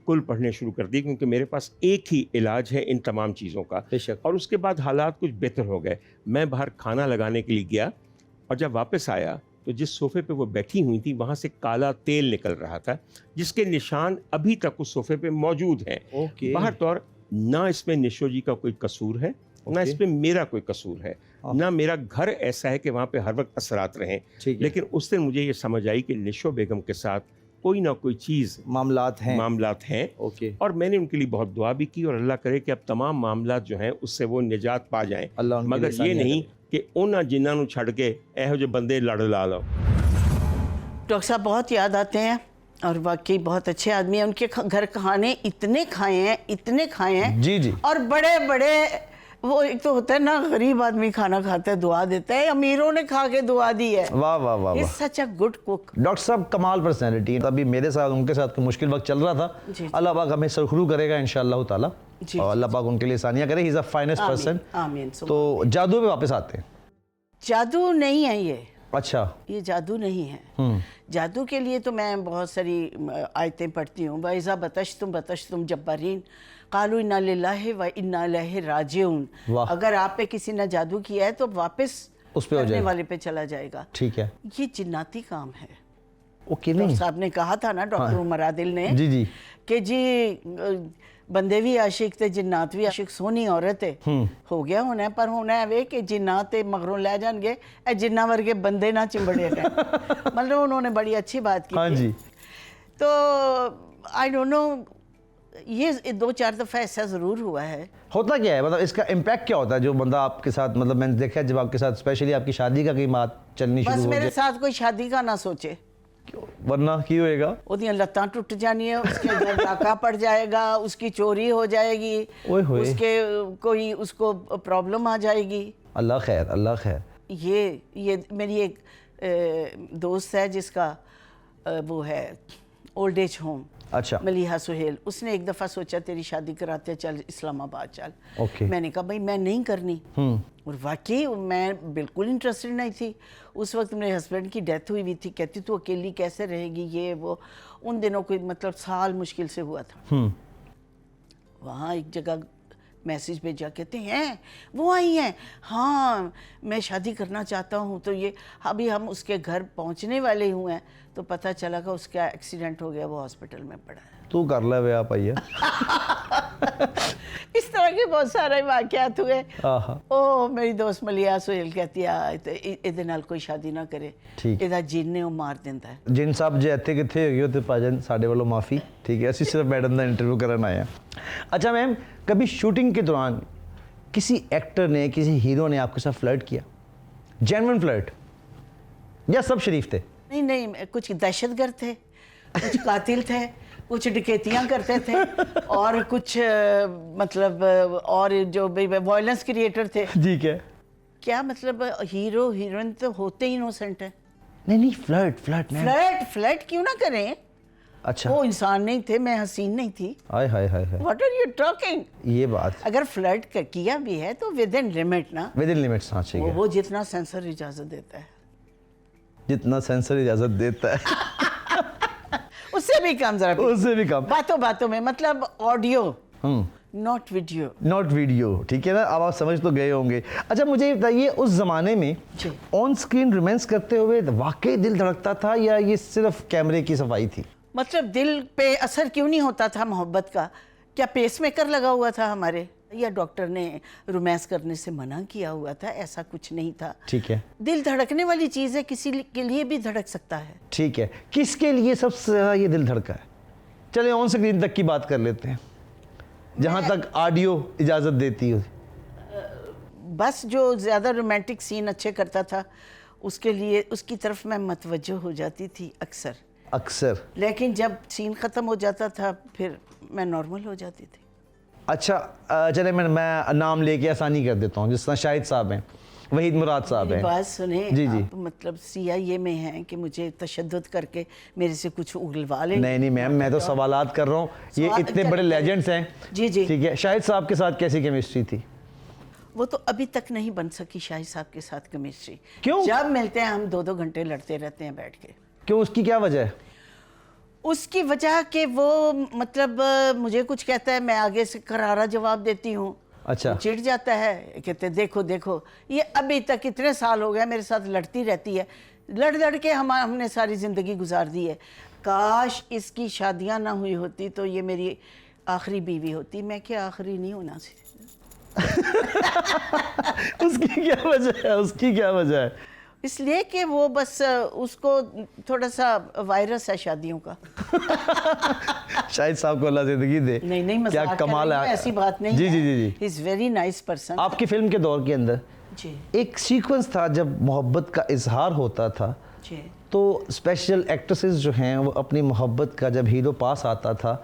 कुल पढ़ने शुरू कर दिए क्योंकि मेरे पास एक ही इलाज है इन तमाम चीज़ों का। और उसके बाद हालात कुछ बेहतर हो गए। मैं बाहर खाना लगाने के लिए गया और जब वापस आया तो जिस सोफ़े पे वो बैठी हुई थी वहाँ से काला तेल निकल रहा था जिसके निशान अभी तक उस सोफ़े पे मौजूद हैं। ओके। बाहर तौर ना इसमें निशो जी का कोई कसूर है, ना इसमें मेरा कोई कसूर है, ना मेरा घर ऐसा है कि वहाँ पे हर वक्त असरात रहें। लेकिन उस दिन मुझे ये समझ आई कि निशो बेगम के साथ कोई ना कोई चीज़ मामलात हैं। ओके। और मैंने उनके लिए बहुत दुआ भी की और अल्लाह करे कि अब तमाम मामलात जो हैं उससे वो निजात पा जाएं। मगर ये नहीं कि उन्हें जिन्हां नूं छड़ के एहो जे बंदे लड़ ला लो। डॉक्टर साहब बहुत याद आते हैं और वाकई बहुत अच्छे आदमी हैं। उनके घर खाने इतने खाए हैं जी जी। और बड़े बड़े, वो एक तो होता है ना, गरीब आदमी खाना खाता है दुआ देता है, अमीरों ने खा के दुआ दी है। वाह वाह वाह वाह। सच अ गुड कुक। डॉक्टर साहब कमाल पर्सनैलिटी। अभी मेरे साथ उनके साथ कोई मुश्किल वक्त चल रहा था, अल्लाह पाक हमें सरखरू करेगा इंशाअल्लाह ताला, और अल्लाह पाक उनके लिए आसानियाँ करे। He is a finest person. आमीन। तो जादू पे वापस आते हैं। जादू नहीं है ये। अच्छा, ये जादू नहीं है। जादू के लिए तो मैं बहुत सारी आयतें पढ़ती हूँ। वइज़ा बतश्तुम जब्बारीन कालू इन्ना लिल्लाहि व इन्ना इलैहि राजिऊन। अगर आप पे किसी ने जादू किया है तो वापस उस पे करने वाले पे चला जाएगा। ठीक है। ये जिन्नाती काम है। ओके। डॉक्टर साहब ने कहा था ना, डॉक्टर उमर आदिल ने, जी जी, कि जी बंदे भी आशिक ते जिन्नात भी आशिक। सोहनी औरत है, हो गया होना, पर होना है वे कि जिन्नात ते मगरों ले जाएंगे, ए जिन्ना वर्गे बंदे ना चिंबड़े हैं। मतलब उन्होंने बड़ी अच्छी बात की। हाँ जी। तो आई डोंट नो, ये 2-4 दफ़ा ऐसा ज़रूर हुआ है। होता क्या है, मतलब इसका इम्पैक्ट क्या होता है जो बंदा आपके साथ, मतलब मैंने देखा है जब आपके साथ स्पेशली आपकी शादी का कहीं बात चलनी शुरू हो बस जाए। मेरे साथ कोई शादी का ना सोचे, वरना की होएगा, उसकी लत्तां टूट जानी है, उसके घर डाका पड़ जाएगा, उसकी चोरी हो जाएगी, उसके कोई उसको प्रॉब्लम आ जाएगी। अल्लाह खैर, अल्लाह खैर। ये मेरी एक दोस्त है जिसका वो है ओल्ड एज होम। अच्छा। मलिहा सुहेल, उसने एक दफ़ा सोचा तेरी शादी कराते, चल इस्लामाबाद चल। ओके। मैंने कहा भाई मैं नहीं करनी, और वाकई मैं बिल्कुल इंटरेस्टेड नहीं थी। उस वक्त मेरे हस्बैंड की डेथ हुई हुई थी। कहती तू अकेली कैसे रहेगी, ये वो। उन दिनों कोई मतलब साल मुश्किल से हुआ था। वहाँ एक जगह मैसेज भेजा, कहते हैं वो आई हैं, हाँ मैं शादी करना चाहता हूँ। तो ये अभी हम उसके घर पहुँचने वाले हुए हैं तो पता चला कि उसका एक्सीडेंट हो गया, वो हॉस्पिटल में पड़ा है। तू कर ले वे आप आइए। इस तरह के बहुत सारे वाक़यात हुए। आहा। ओ मेरी दोस्त मलिया सोहेल कहती है ਇਹਦੇ ਨਾਲ ਕੋਈ ਸ਼ਾਦੀ ਨਾ ਕਰੇ, ठीक। ਇਹਦਾ ਜੀਨੇ ਉਹ ਮਾਰ ਦਿੰਦਾ ਹੈ। जिन साहब जे इतने कितने हो गए तो भाजन साढ़े वालों माफ़ी, ठीक है, असि सिर्फ मैडम का इंटरव्यू करने आए हैं। अच्छा मैम, कभी शूटिंग के दौरान किसी एक्टर ने, किसी हीरो ने आपके साथ फ्लर्ट किया, जेन्युइन फ्लर्ट, या सब शरीफ थे? नहीं नहीं, कुछ दहशतगर्द थे, कुछ कातिल थे, कुछ डकैतियाँ करते थे, और कुछ मतलब और जो वायलेंस क्रिएटर थे। ठीक है। क्या मतलब हीरो हीरोइन तो होते ही इनोसेंट है। नहीं नहीं, फ्लर्ट फ्लर्ट मैम। फ्लर्ट क्यों ना करें? अच्छा। वो इंसान नहीं थे, मैं हसीन नहीं थी। हाय हाय हाय हाय, व्हाट आर यू टॉकिंग? ये बात अगर फ्लर्ट किया भी है तो विद इन लिमिट ना। विद इन लिमिट्स, हाँ चाहिए, वो जितना सेंसर इजाजत देता है, जितना सेंसर इजाजत देता है। उससे भी कम जरा भी। उससे भी कम। बातों बातों में मतलब audio, not video. Not video, ठीक है ना, अब आप समझ तो गए होंगे। अच्छा मुझे ये बताइए, उस ज़माने में जी। ऑन स्क्रीन रोमांस करते हुए वाकई दिल धड़कता था या ये सिर्फ कैमरे की सफाई थी? मतलब दिल पे असर क्यों नहीं होता था मोहब्बत का? क्या पेसमेकर लगा हुआ था हमारे, या डॉक्टर ने रोमांस करने से मना किया हुआ था? ऐसा कुछ नहीं था। ठीक है। दिल धड़कने वाली चीज़ है, किसी के लिए भी धड़क सकता है। ठीक है, किसके लिए सबसे ज़्यादा ये दिल धड़का है? चले ऑन स्क्रीन तक की बात कर लेते हैं, जहाँ तक ऑडियो इजाज़त देती हो। बस जो ज़्यादा रोमांटिक सीन अच्छे करता था उसके लिए, उसकी तरफ मैं मतवज्जो हो जाती थी अक्सर। अक्सर। लेकिन जब सीन ख़त्म हो जाता था फिर मैं नॉर्मल हो जाती थी। अच्छा चले मैं नाम लेके आसानी कर देता हूँ, जिस तरह शाहिद साहब हैं, वहीद मुराद साहब मेरी हैं। बात सुने, जी जी। आप मतलब CIA में हैं कि मुझे तशद्दुद करके मेरे से कुछ उगलवा लें? नहीं नहीं मैम, मैं तो सवालात कर रहा हूँ, ये सवाल इतने कर- बड़े लेजेंड्स हैं। जी जी। ठीक है, शाहिद साहब के साथ कैसी केमिस्ट्री थी? वो तो अभी तक नहीं बन सकी शाहिद साहब के साथ केमिस्ट्री। क्यों? जब मिलते हैं हम 2-2 घंटे लड़ते रहते हैं बैठ के। क्यों, उसकी क्या वजह है? उसकी वजह कि वो मतलब मुझे कुछ कहता है, मैं आगे से करारा जवाब देती हूँ। अच्छा। वो चिढ़ जाता है, कहते देखो देखो, ये अभी तक इतने साल हो गए मेरे साथ लड़ती रहती है, लड़ लड़ के हमने सारी ज़िंदगी गुजार दी है। काश इसकी शादियाँ ना हुई होती तो ये मेरी आखिरी बीवी होती। मैं क्या आखिरी नहीं होना सी? उसकी क्या वजह है? उसकी क्या वजह है? इसलिए कि वो बस उसको थोड़ा सा वायरस है शादियों का। शाहिद साहब को अल्लाह जिंदगी दे। नहीं नहीं, क्या मजाक कमाल कर रही हूँ, है। ऐसी बात नहीं जी है। जी जी जी। He is very nice person. आपकी फिल्म के दौर के अंदर जी एक सीक्वेंस था जब मोहब्बत का इजहार होता था, जी। तो स्पेशल एक्ट्रेसेस जो हैं वो अपनी मोहब्बत का, जब हीरो पास आता था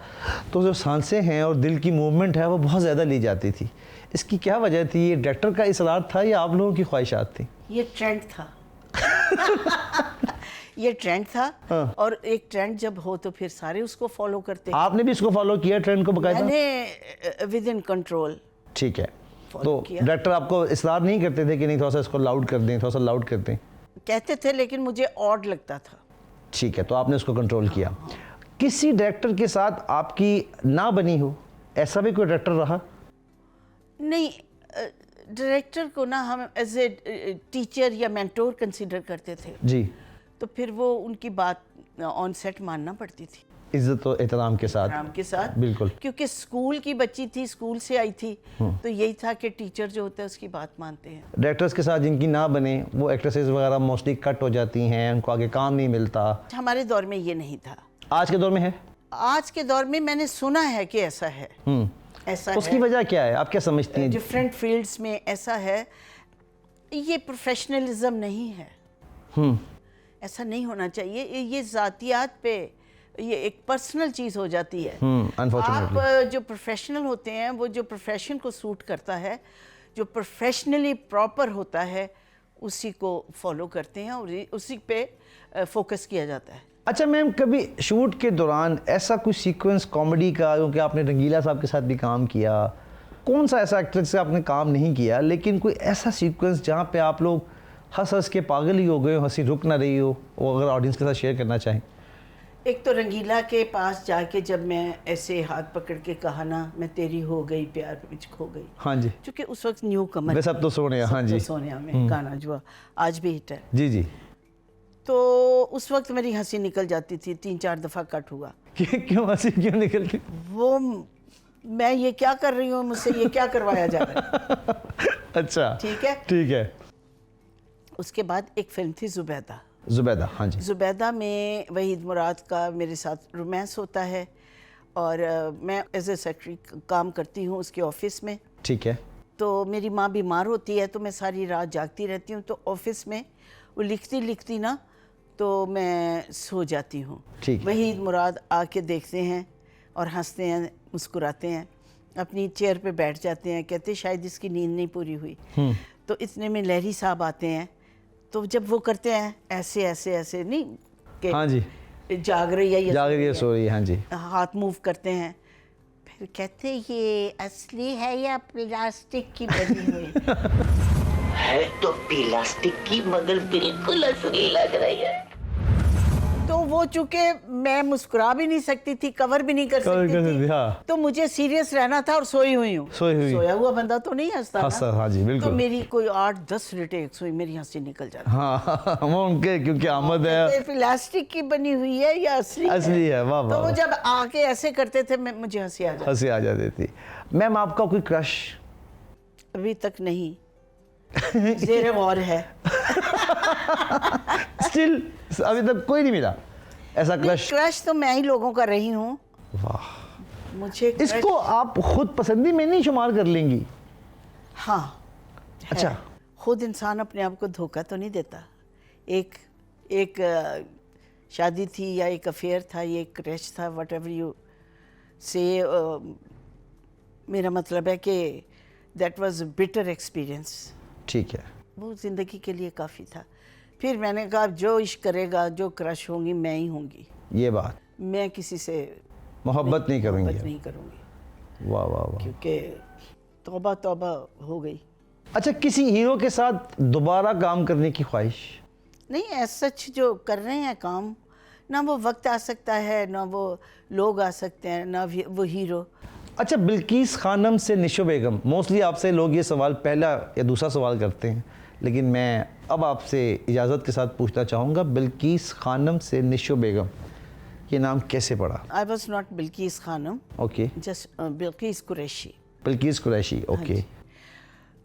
तो जो सांसें हैं और दिल की मूवमेंट है वो बहुत ज़्यादा ली जाती थी। इसकी क्या वजह थी? ये डायरेक्टर का इसरार था या आप लोगों की ख्वाहिशात थी? ये ट्रेंड था। ये ट्रेंड था। हाँ। और एक ट्रेंड जब हो तो फिर सारे उसको फॉलो करते। आपने भी इसको फॉलो किया ट्रेंड को बकायदा? मैंने विद इन कंट्रोल। ठीक है, Follow तो किया। डायरेक्टर आपको इसरार नहीं करते थे कि नहीं थोड़ा सा इसको लाउड कर दें, थोड़ा सा लाउड कर दें? कहते थे लेकिन मुझे ऑड लगता था। ठीक है, तो आपने उसको कंट्रोल किया। किसी डायरेक्टर के साथ आपकी ना बनी हो, ऐसा भी कोई डायरेक्टर रहा? नहीं, डायरेक्टर को ना हम एज ए टीचर या मेंटोर कंसीडर करते थे, जी। तो फिर वो उनकी बात ऑन सेट मानना पड़ती थी इज्जत और एहतराम के साथ। आराम के साथ। बिल्कुल। क्योंकि स्कूल की बच्ची थी, स्कूल से आई थी, तो यही था कि टीचर जो होता है उसकी बात मानते हैं। डायरेक्टर्स के साथ जिनकी ना बने वो एक्ट्रेसेस वगैरह मोस्टली कट हो जाती हैं, उनको आगे काम नहीं मिलता। हमारे दौर में ये नहीं था। आज के दौर में है? आज के दौर में मैंने सुना है कि ऐसा है। ऐसा उसकी वजह क्या है, आप क्या समझती हैं? डिफरेंट फील्ड्स में ऐसा है। ये प्रोफेशनलिज्म नहीं है, ऐसा नहीं होना चाहिए। ये ज़ातियात पे, ये एक पर्सनल चीज़ हो जाती है। अनफॉर्चुनेटली आप जो प्रोफेशनल होते हैं, वो जो प्रोफेशन को सूट करता है, जो प्रोफेशनली प्रॉपर होता है, उसी को फॉलो करते हैं और उसी पे फोकस किया जाता है। अच्छा मैम, कभी शूट के दौरान ऐसा कोई सीक्वेंस कॉमेडी का, क्योंकि आपने रंगीला साहब के साथ भी काम किया, कौन सा ऐसा एक्टर से आपने काम नहीं किया लेकिन कोई ऐसा सीक्वेंस जहाँ पे आप लोग हंस हंस के पागल ही हो गए हो, हंसी रुक ना रही हो, वो अगर ऑडियंस के साथ शेयर करना चाहें? एक तो रंगीला के पास जाके जब मैं ऐसे हाथ पकड़ के कहा ना, मैं तेरी हो गई प्यार में खो गई, हाँ जी, क्योंकि उस वक्त न्यू कमर वैसे अब तो सोनिया, हाँ जी, सोनिया में गाना जो आज भी हिट है, जी जी, तो उस वक्त मेरी हंसी निकल जाती थी, 3-4 दफ़ा कट हुआ। क्यों हंसी क्यों निकलती? वो मैं ये क्या कर रही हूँ, मुझसे ये क्या करवाया जा रहा है। अच्छा, ठीक है। ठीक है। उसके बाद एक फिल्म थी जुबैदा। जुबैदा, हाँ जी। जुबैदा में वहीद मुराद का मेरे साथ रोमांस होता है और मैं एज ए सेक्रेटरी काम करती हूँ उसके ऑफिस में। ठीक है। तो मेरी माँ बीमार होती है तो मैं सारी रात जागती रहती हूँ, तो ऑफिस में वो लिखती ना तो मैं सो जाती हूँ। ठीक। वहीद मुराद आके देखते हैं और हंसते हैं, मुस्कुराते हैं, अपनी चेयर पे बैठ जाते हैं, कहते शायद इसकी नींद नहीं पूरी हुई। तो इतने में लहरी साहब आते हैं, तो जब वो करते हैं ऐसे ऐसे ऐसे नहीं कि हाँ जी, जाग रही है या जाग रही है, सो रही है, हाँ जी, हाथ मूव करते हैं, फिर कहते ये असली है या प्लास्टिक की बनी हुई? है तो प्लास्टिक की मगर बिल्कुल असली लग रही है। तो वो चूंकि मैं मुस्कुरा भी नहीं सकती थी, कवर भी नहीं कर सकती थी, हाँ। तो मुझे सीरियस रहना था और सोई हुई हूँ। सोया हुआ बंदा तो नहीं हंसता ना। हाँ जी, बिल्कुल। तो मेरी कोई 8-10 रिटेक्स हुई, मेरी हंसी निकल जाती। हाँ, वो उनके क्योंकि आमद है, प्लास्टिक की बनी हुई है या असली असली है। वाह तो वाह। वो जब आके ऐसे करते थे मुझे हंसी आ जाती। हंसी आ जाती थी। मैम आपका कोई क्रश? अभी तक नहीं, ज़ेरे गौर है। स्टिल अभी तक कोई नहीं मिला ऐसा क्रश? क्रश तो मैं ही लोगों का रही हूँ। वाह। मुझे इसको आप खुद पसंदी में नहीं शुमार कर लेंगी? हाँ। अच्छा। है। खुद इंसान अपने आप को धोखा तो नहीं देता। एक शादी थी या एक अफेयर था, ये एक क्रश था, वट एवर यू से, मेरा मतलब है कि दैट वाज बिटर एक्सपीरियंस। ठीक है। वो ज़िंदगी के लिए काफ़ी था। फिर मैंने कहा जो इश्क करेगा, जो क्रश होंगी मैं ही होंगी, ये बात, मैं किसी से मोहब्बत नहीं मोहब्बत करूँगी। नहीं करूँगी, वाह वाह वाह। क्योंकि तौबा तौबा हो गई। अच्छा, किसी हीरो के साथ दोबारा काम करने की ख्वाहिश? नहीं, ऐसा सच जो कर रहे हैं काम, ना वो वक्त आ सकता है, ना वो लोग आ सकते हैं, ना वो हीरो। अच्छा, बिल्किस खानम से निशो बेगम, मोस्टली आपसे लोग ये सवाल पहला या दूसरा सवाल करते हैं, लेकिन मैं अब आपसे इजाज़त के साथ पूछना चाहूँगा, बिल्किस खानम से निशो बेगम ये नाम कैसे पड़ा? I was not Bilkis Khanam, okay. Just Bilkis Qureshi. Bilkis Qureshi, okay.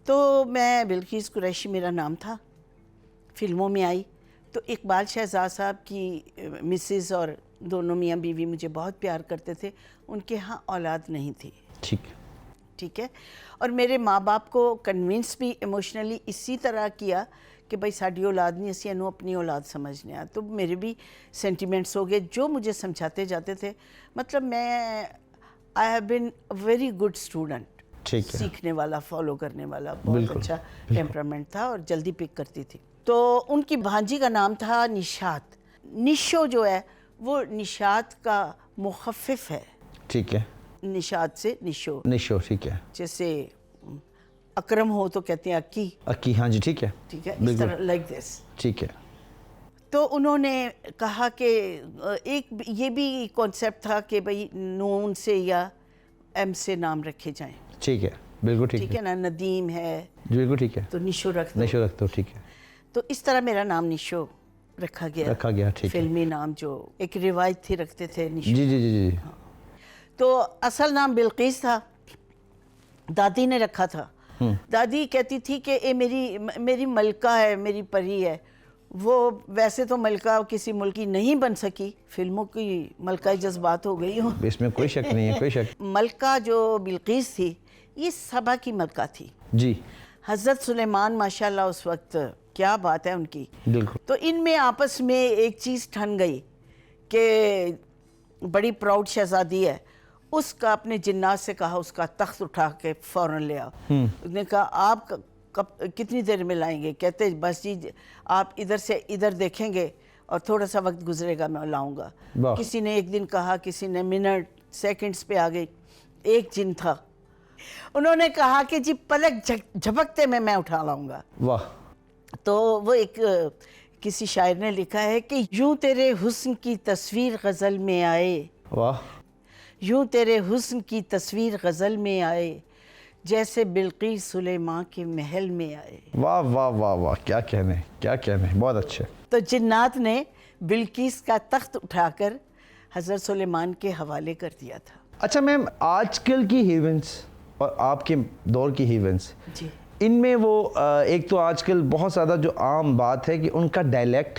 तो मैं बिल्किस कुरैशी मेरा नाम था। फिल्मों में आई तो इकबाल शहजाद साहब की मिसेस और दोनों मियाँ बीवी मुझे बहुत प्यार करते थे, उनके यहाँ औलाद नहीं थी। ठीक है। और मेरे माँ बाप को कन्विंस भी इमोशनली इसी तरह किया कि भाई साड़ी औलाद नहीं, असी इन्हों अपनी औलाद समझने आ। तो मेरे भी सेंटिमेंट्स हो गए जो मुझे समझाते जाते थे। मतलब मैं I have been very good student, ठीक है। सीखने वाला, फॉलो करने वाला, बहुत अच्छा टेम्परामेंट था और जल्दी पिक करती थी। तो उनकी भांजी का नाम था निशात। निशो जो है वो निशात का मुखफ़िफ़ है। ठीक है। निशात से निशो, निशो, ठीक है। जैसे अकरम हो तो कहते हैं अक्की। अक्की, हाँ जी, ठीक है। ठीक है, इस तरह, लाइक दिस। ठीक है। तो उन्होंने कहा कि एक ये भी कॉन्सेप्ट था कि भाई नून से या एम से नाम रखे जाएं। ठीक है, बिल्कुल ठीक ठीक है। है ना, नदीम है बिल्कुल ठीक है। तो निशो रख दो। निशो रख दो, ठीक है। तो इस तरह मेरा नाम निशो रखा गया। ठीक है। फिल्मी नाम जो एक रिवायत थी रखते थे निशो। जी जी जी जी। तो असल नाम बिल्किस था, दादी ने रखा था। दादी कहती थी कि ये मेरी मलका है, मेरी परी है। वो वैसे तो मलका किसी मुल्क की नहीं बन सकी, फिल्मों की मलका जज्बात हो गई हो, इसमें कोई शक नहीं है, कोई शक। मलका जो बिल्किस थी ये सबा की मलका थी जी। हज़रत सुलेमान माशाल्लाह उस वक्त क्या बात है उनकी। बिल्कुल। तो इनमें आपस में एक चीज़ ठन गई कि बड़ी प्राउड शहजादी है, उसका अपने जिन्नात से कहा उसका तख्त उठा के फ़ौरन ले आओ। उसने कहा आप कब कितनी देर में लाएंगे? कहते बस जी आप इधर से इधर देखेंगे और थोड़ा सा वक्त गुजरेगा मैं लाऊंगा। वाह। किसी ने एक दिन कहा, किसी ने मिनट सेकंड्स पे आ गई। एक जिन था, उन्होंने कहा कि जी पलक झपकते में मैं उठा लाऊंगा। वाह। तो वो एक किसी शायर ने लिखा है कि यूं तेरे हुस्न की तस्वीर गज़ल में आए, वाह। यूं तेरे हुस्न की तस्वीर गज़ल में आए, जैसे बिल्कीस सुलेमान के महल में आए। वाह वाह वाह वाह, क्या कहने, क्या कहने, बहुत अच्छे। तो जिन्नात ने बिल्कीस का तख्त उठाकर हज़रत सुलेमान के हवाले कर दिया था। अच्छा मैम, आजकल की हीरोइंस और आपके दौर की हीरोइंस, जी, इनमें वो एक तो आजकल बहुत ज़्यादा जो आम बात है कि उनका डायलेक्ट,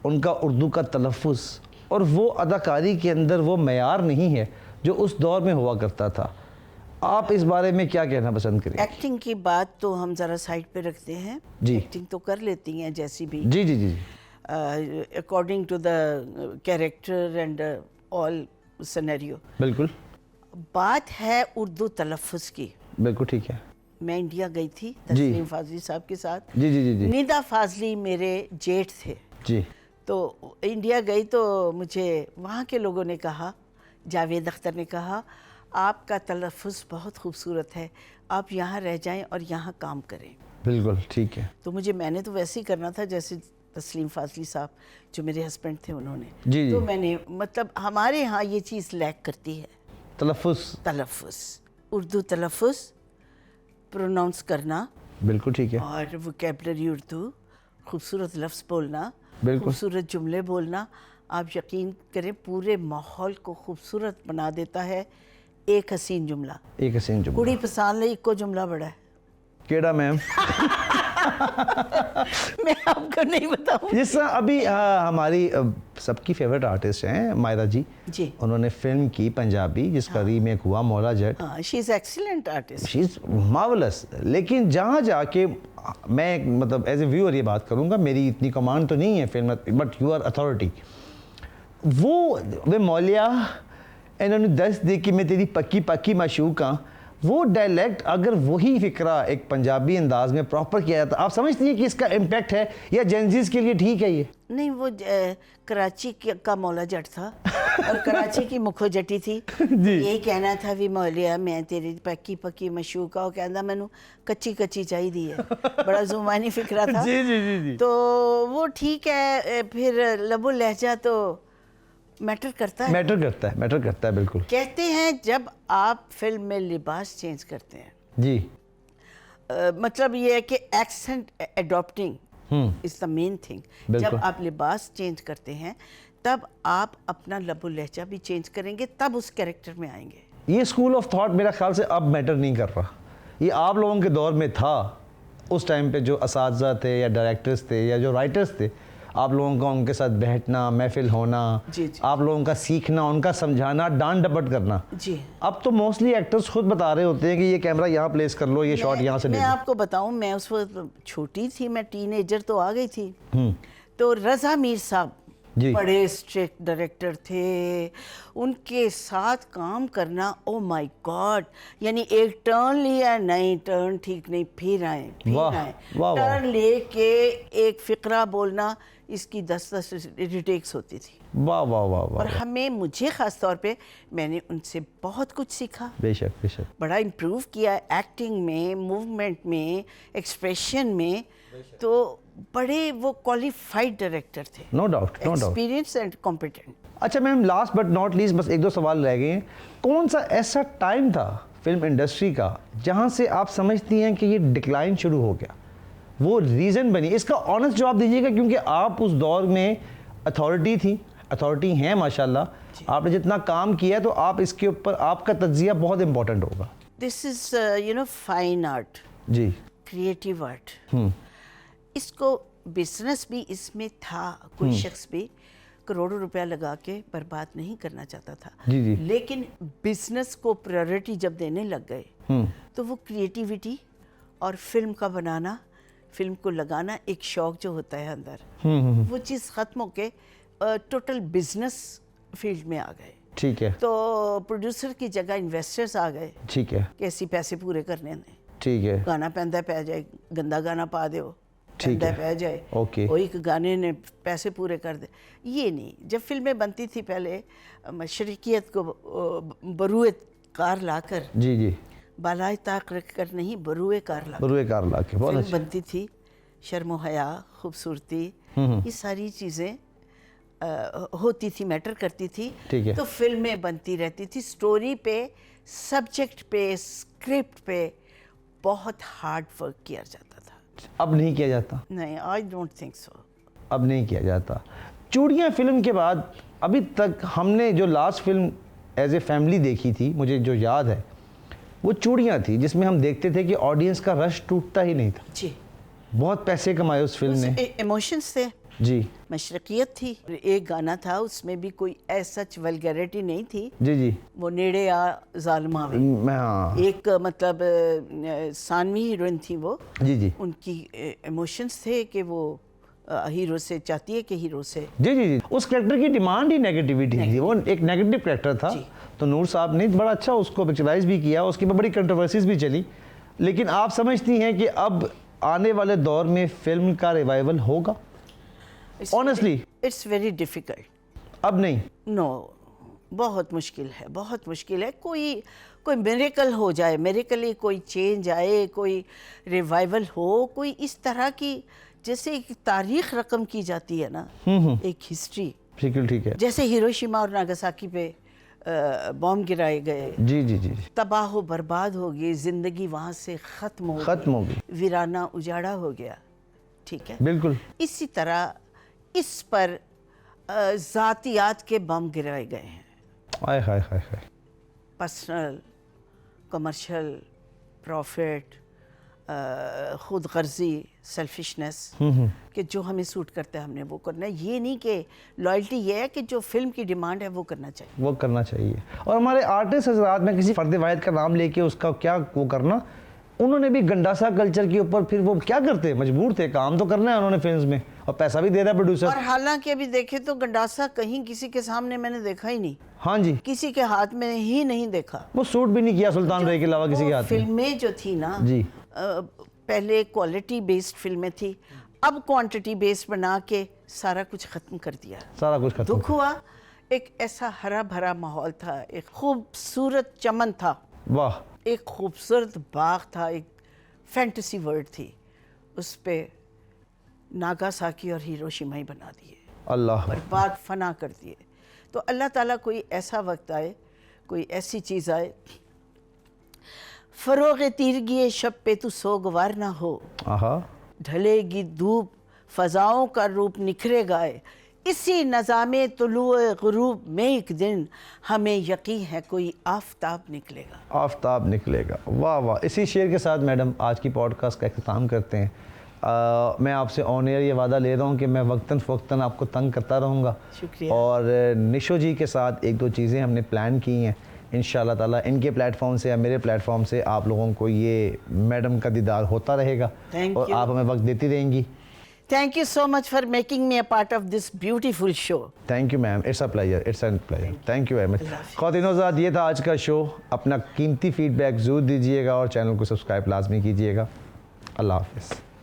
उनका उर्दू का तलफ़ुज़ और वो अदाकारी के अंदर वो मयार नहीं है जो उस दौर में हुआ करता था। आप इस बारे में क्या कहना पसंद करें? एक्टिंग की बात तो हम ज़रा साइड पे रखते हैं। जी। एक्टिंग तो कर लेती हैं जैसी भी, जी जी जी। According to the character and all scenario. बिल्कुल बात है उर्दू तलफ़ुज़ की। बिल्कुल ठीक है। मैं इंडिया गई थी तस्लीम फाजली साहब के साथ। जी जी जी जी निदा फाजली मेरे जेठ थे। जी। तो इंडिया गई तो मुझे वहाँ के लोगों ने कहा, जावेद अख्तर ने कहा, आपका तलफ़ुज़ बहुत खूबसूरत है, आप यहाँ रह जाएं और यहाँ काम करें। बिल्कुल ठीक है। तो मैंने तो वैसे ही करना था जैसे तस्लीम फाजली साहब जो मेरे हस्बैंड थे उन्होंने। जी, तो जी। मैंने मतलब हमारे यहाँ ये चीज़ लैक करती है, तलफ़ुज़। तलफ़ुज़, उर्दू तलफ़ुज़ प्रोनाउंस करना बिल्कुल ठीक है। और वोकैबलरी उर्दू, खूबसूरत लफ्ज़ बोलना, बिल्कुल। खूबसूरत जुमले बोलना, आप यकीन करें पूरे माहौल को खूबसूरत बना देता है एक हसीन जुमला। एक हसीन जुमला। कुड़ी पसंद ले इको जुमला बड़ा है। केड़ा मैम? मैं आपको नहीं बताऊँ। जिस तरह अभी हमारी सबकी फेवरेट आर्टिस्ट हैं मायरा जी। जी। उन्होंने फिल्म की पंजाबी जिसका रीमेक हुआ मौला जट। हाँ, she is excellent artist. She is marvellous. लेकिन जहाँ जाके मैं मतलब एज ए व्यूअर ये बात करूँगा, मेरी इतनी कमांड तो नहीं है film, but you are authority. वे मौलिया इन्होंने 10 दे कि मैं तेरी पक्की पक्की माशूक हाँ, वो डायलेक्ट अगर वही फिक्रा एक पंजाबी अंदाज में प्रॉपर किया जाता, आप समझती हैं कि इसका इम्पैक्ट है या जेंजीज के लिए ठीक है ये? नहीं, वो कराची का मौला जट था और कराची की मुखो जटी थी। यही कहना था भी मौलिया मैं तेरी पक्की पक्की मशूका, वो कहना मैनू कच्ची कच्ची चाहिए है। बड़ा जुबानी फिक्रा था। जी जी जी जी। तो वो ठीक है। फिर लबो लहजा तो मैटर करता है। मैटर करता है बिल्कुल। कहते हैं जब आप फिल्म में लिबास चेंज करते हैं, जी। मतलब ये है कि accent adopting is the main thing. बिल्कुल। जब आप लिबास चेंज करते हैं तब आप अपना लबो लहजा भी चेंज करेंगे, तब उस कैरेक्टर में आएंगे। ये स्कूल ऑफ थॉट मेरा ख्याल से अब मैटर नहीं कर रहा। ये आप लोगों के दौर में था, उस टाइम पे जो असातिज़ा थे या डायरेक्टर्स थे या जो राइटर्स थे, आप लोगों का उनके साथ बैठना, महफिल होना, जी, जी। आप लोगों का सीखना, उनका समझाना, डांट डपट करना। जी। अब तो मोस्टली एक्टर्स खुद बता रहे होते हैं कि ये कैमरा यहाँ प्लेस कर लो, ये शॉट यहाँ से ले मैं लो। आपको बताऊं, मैं उस वक्त छोटी थी, मैं टीनेजर तो आ गई थी। तो रज़ा मीर साहब जी। बड़े स्ट्रिक्ट डायरेक्टर थे, उनके साथ काम करना, ओ माय गॉड, यानी एक टर्न लिया, नहीं टर्न ठीक नहीं, फिर आए वाह, फिर आए, वाह, वाह। टर्न लेके एक फिक्रा बोलना, इसकी 10 रिटेक्स होती थी। वाह वाह वाह और वाह। मुझे ख़ास तौर पे मैंने उनसे बहुत कुछ सीखा, बेशक बेशक। बड़ा इम्प्रूव किया एक्टिंग में, मूवमेंट में, एक्सप्रेशन में। तो बड़े वो क्वालिफाइड डायरेक्टर थे, no doubt no doubt. Experience and competent. अच्छा ma'am, last but not least बस एक दो सवाल रह गए हैं। कौन सा ऐसा टाइम था फिल्म इंडस्ट्री का जहाँ से आप समझती हैं कि ये डिक्लाइन शुरू हो गया, वो रीज़न बनी? इसका ऑनेस्ट जवाब दीजिएगा, क्योंकि आप उस दौर में अथॉरिटी थी, अथॉरिटी हैं माशाल्लाह, आपने जितना काम किया तो आप इसके ऊपर आपका तज्जिया बहुत इंपॉर्टेंट होगा। दिस इज़ फाइन आर्ट, जी। Creative art. इसको बिजनेस भी इसमें था, कोई शख्स भी करोड़ों रुपया लगा के बर्बाद नहीं करना चाहता था। जी, जी। लेकिन बिजनेस को प्रायोरिटी जब देने लग गए तो वो क्रिएटिविटी और फिल्म का बनाना, फिल्म को लगाना, एक शौक जो होता है अंदर, वो चीज़ ख़त्म होके टोटल बिजनेस फील्ड में आ गए। ठीक है तो प्रोड्यूसर की जगह इन्वेस्टर्स आ गए, ठीक है कैसी पैसे पूरे करने ने, ठीक है। गाना पैंदा पै जाए, गंदा गाना पा दो, ठीक ठंडा है। बह जाए, ओके। वो एक गाने ने पैसे पूरे कर दे, ये नहीं। जब फिल्में बनती थी पहले मशरकियत को बरूए कार लाकर, जी जी, बालाए ताक रख कर नहीं, बरूए कार लाकर बुरुए कार ला के, बहुत फिल्म अच्छा। बनती थी। शर्म हया, खूबसूरती, ये सारी चीज़ें होती थी, मैटर करती थी। ठीक है। तो फिल्में बनती रहती थी, स्टोरी पे, सब्जेक्ट पे, स्क्रिप्ट पे बहुत हार्ड वर्क किया जाता था। अब नहीं किया जाता, नहीं, आई डोंट थिंक सो। अब नहीं किया जाता। चूड़ियाँ फिल्म के बाद अभी तक हमने जो last film as a family देखी थी, मुझे जो याद है वो चूड़ियाँ थी, जिसमें हम देखते थे कि ऑडियंस का रश टूटता ही नहीं था। जी, बहुत पैसे कमाए उस फिल्म ने। इमोशंस थे, जी मशरकियत थी। एक गाना था, उसमें भी कोई सच वल्गैरिटी नहीं थी, जी जी, वो नेड़े आ जालिमा वे। मैं हाँ, एक मतलब सानवी हीरोइन थी वो, जी जी उनकी इमोशंस थे कि वो हीरो से चाहती है कि हीरो से। जी जी जी, उस कैरेक्टर की डिमांड ही नेगेटिविटी थी, वो एक नेगेटिव कैरेक्टर था। जी। तो नूर साहब ने बड़ा अच्छा उसको पिक्चराइज भी किया, उसकी बड़ी कंट्रोवर्सीज भी चली। लेकिन आप समझती हैं कि अब आने वाले दौर में फिल्म का रिवाइवल होगा? Honestly? It's very difficult. अब नहीं, नो, बहुत मुश्किल है, बहुत मुश्किल है। कोई मिरेकल हो जाए, मेरेकली कोई चेंज आए, कोई रिवाइवल हो, कोई इस तरह की, जैसे एक तारीख रकम की जाती है ना, एक हिस्ट्री, बिल्कुल ठीक है। जैसे हिरोशिमा और नागासाकी पे बॉम्ब गिराए गए, जी जी जी, तबाह हो बर्बाद हो गई, जिंदगी वहाँ से खत्म हो गई, वीराना उजाड़ा हो गया, ठीक है। बिल्कुल। इसी तरह इस पर ज़ातियात के बम गिराए गए हैं, आय हाय हाय हाय, पर्सनल, कमर्शियल, प्रॉफिट, खुद गर्जी, सेल्फिशनेस, कि जो हमें सूट करता है हमने वो करना है। ये नहीं कि लॉयल्टी ये है कि जो फिल्म की डिमांड है वो करना चाहिए। वो करना चाहिए। और हमारे आर्टिस्ट हजरात में किसी फर्द वाहिद का नाम लेके उसका क्या वो करना, उन्होंने भी गंडासा कल्चर के ऊपर फिर वो क्या करते, मजबूर थे, काम तो करना है उन्होंने फिल्म्स में, और पैसा भी दे रहा है और प्रोड्यूसर। हालांकि अभी देखे तो गंडासा कहीं किसी के सामने मैंने देखा ही नहीं, हाँ जी, किसी के हाथ में ही नहीं देखा। वो सूट भी नहीं किया सुल्तान रे के अलावा किसी के हाथ में। फिल्में जो थी ना जी, पहले क्वालिटी बेस्ड फिल्में थी, अब क्वांटिटी बेस्ड बना के सारा कुछ ख़त्म कर दिया। सारा कुछ खत्म। दुख हुआ, एक ऐसा हरा भरा माहौल था, एक खूबसूरत चमन था, वाह, एक खूबसूरत बाग था, एक फैंटेसी वर्ल्ड थी, उस पे नागासाकी और हिरोशिमा ही बना दिए, अल्लाह, बर्बाद फना कर दिए। तो अल्लाह ताला कोई ऐसा वक्त आए, कोई ऐसी चीज़ आए, फरोग़ तीरगी शब पे तू सोगवार ना हो, आहा, ढलेगी धूप फ़ज़ाओं का रूप निखरेगा, इसी नज़ामे तुलुए गुरूब में एक दिन हमें यकीन है कोई आफताब निकलेगा। आफताब निकलेगा, वाह वाह। इसी शेर के साथ मैडम आज की पॉडकास्ट का अख्ताम करते हैं। मैं आपसे ऑन एयर ये वादा ले रहा हूँ कि मैं वक्तन फ़वक्तन आपको तंग करता रहूँगा। शुक्रिया। और निशो जी के साथ एक दो चीज़ें हमने प्लान की हैं, इंशाल्लाह ताला इनके प्लेटफॉर्म से या मेरे प्लेटफॉर्म से आप लोगों को ये मैडम का दीदार होता रहेगा। Thank और you. आप हमें वक्त देती रहेंगी। Thank you so much for making me a part of this beautiful show. Thank you ma'am, it's a pleasure, it's an pleasure, thank you very much. ख़वातीन-ओ-हज़रात, ये था आज का शो। अपना कीमती फीडबैक ज़रूर दीजिएगा और चैनल को सब्सक्राइब लाजमी कीजिएगा। अल्लाह हाफ़िज़।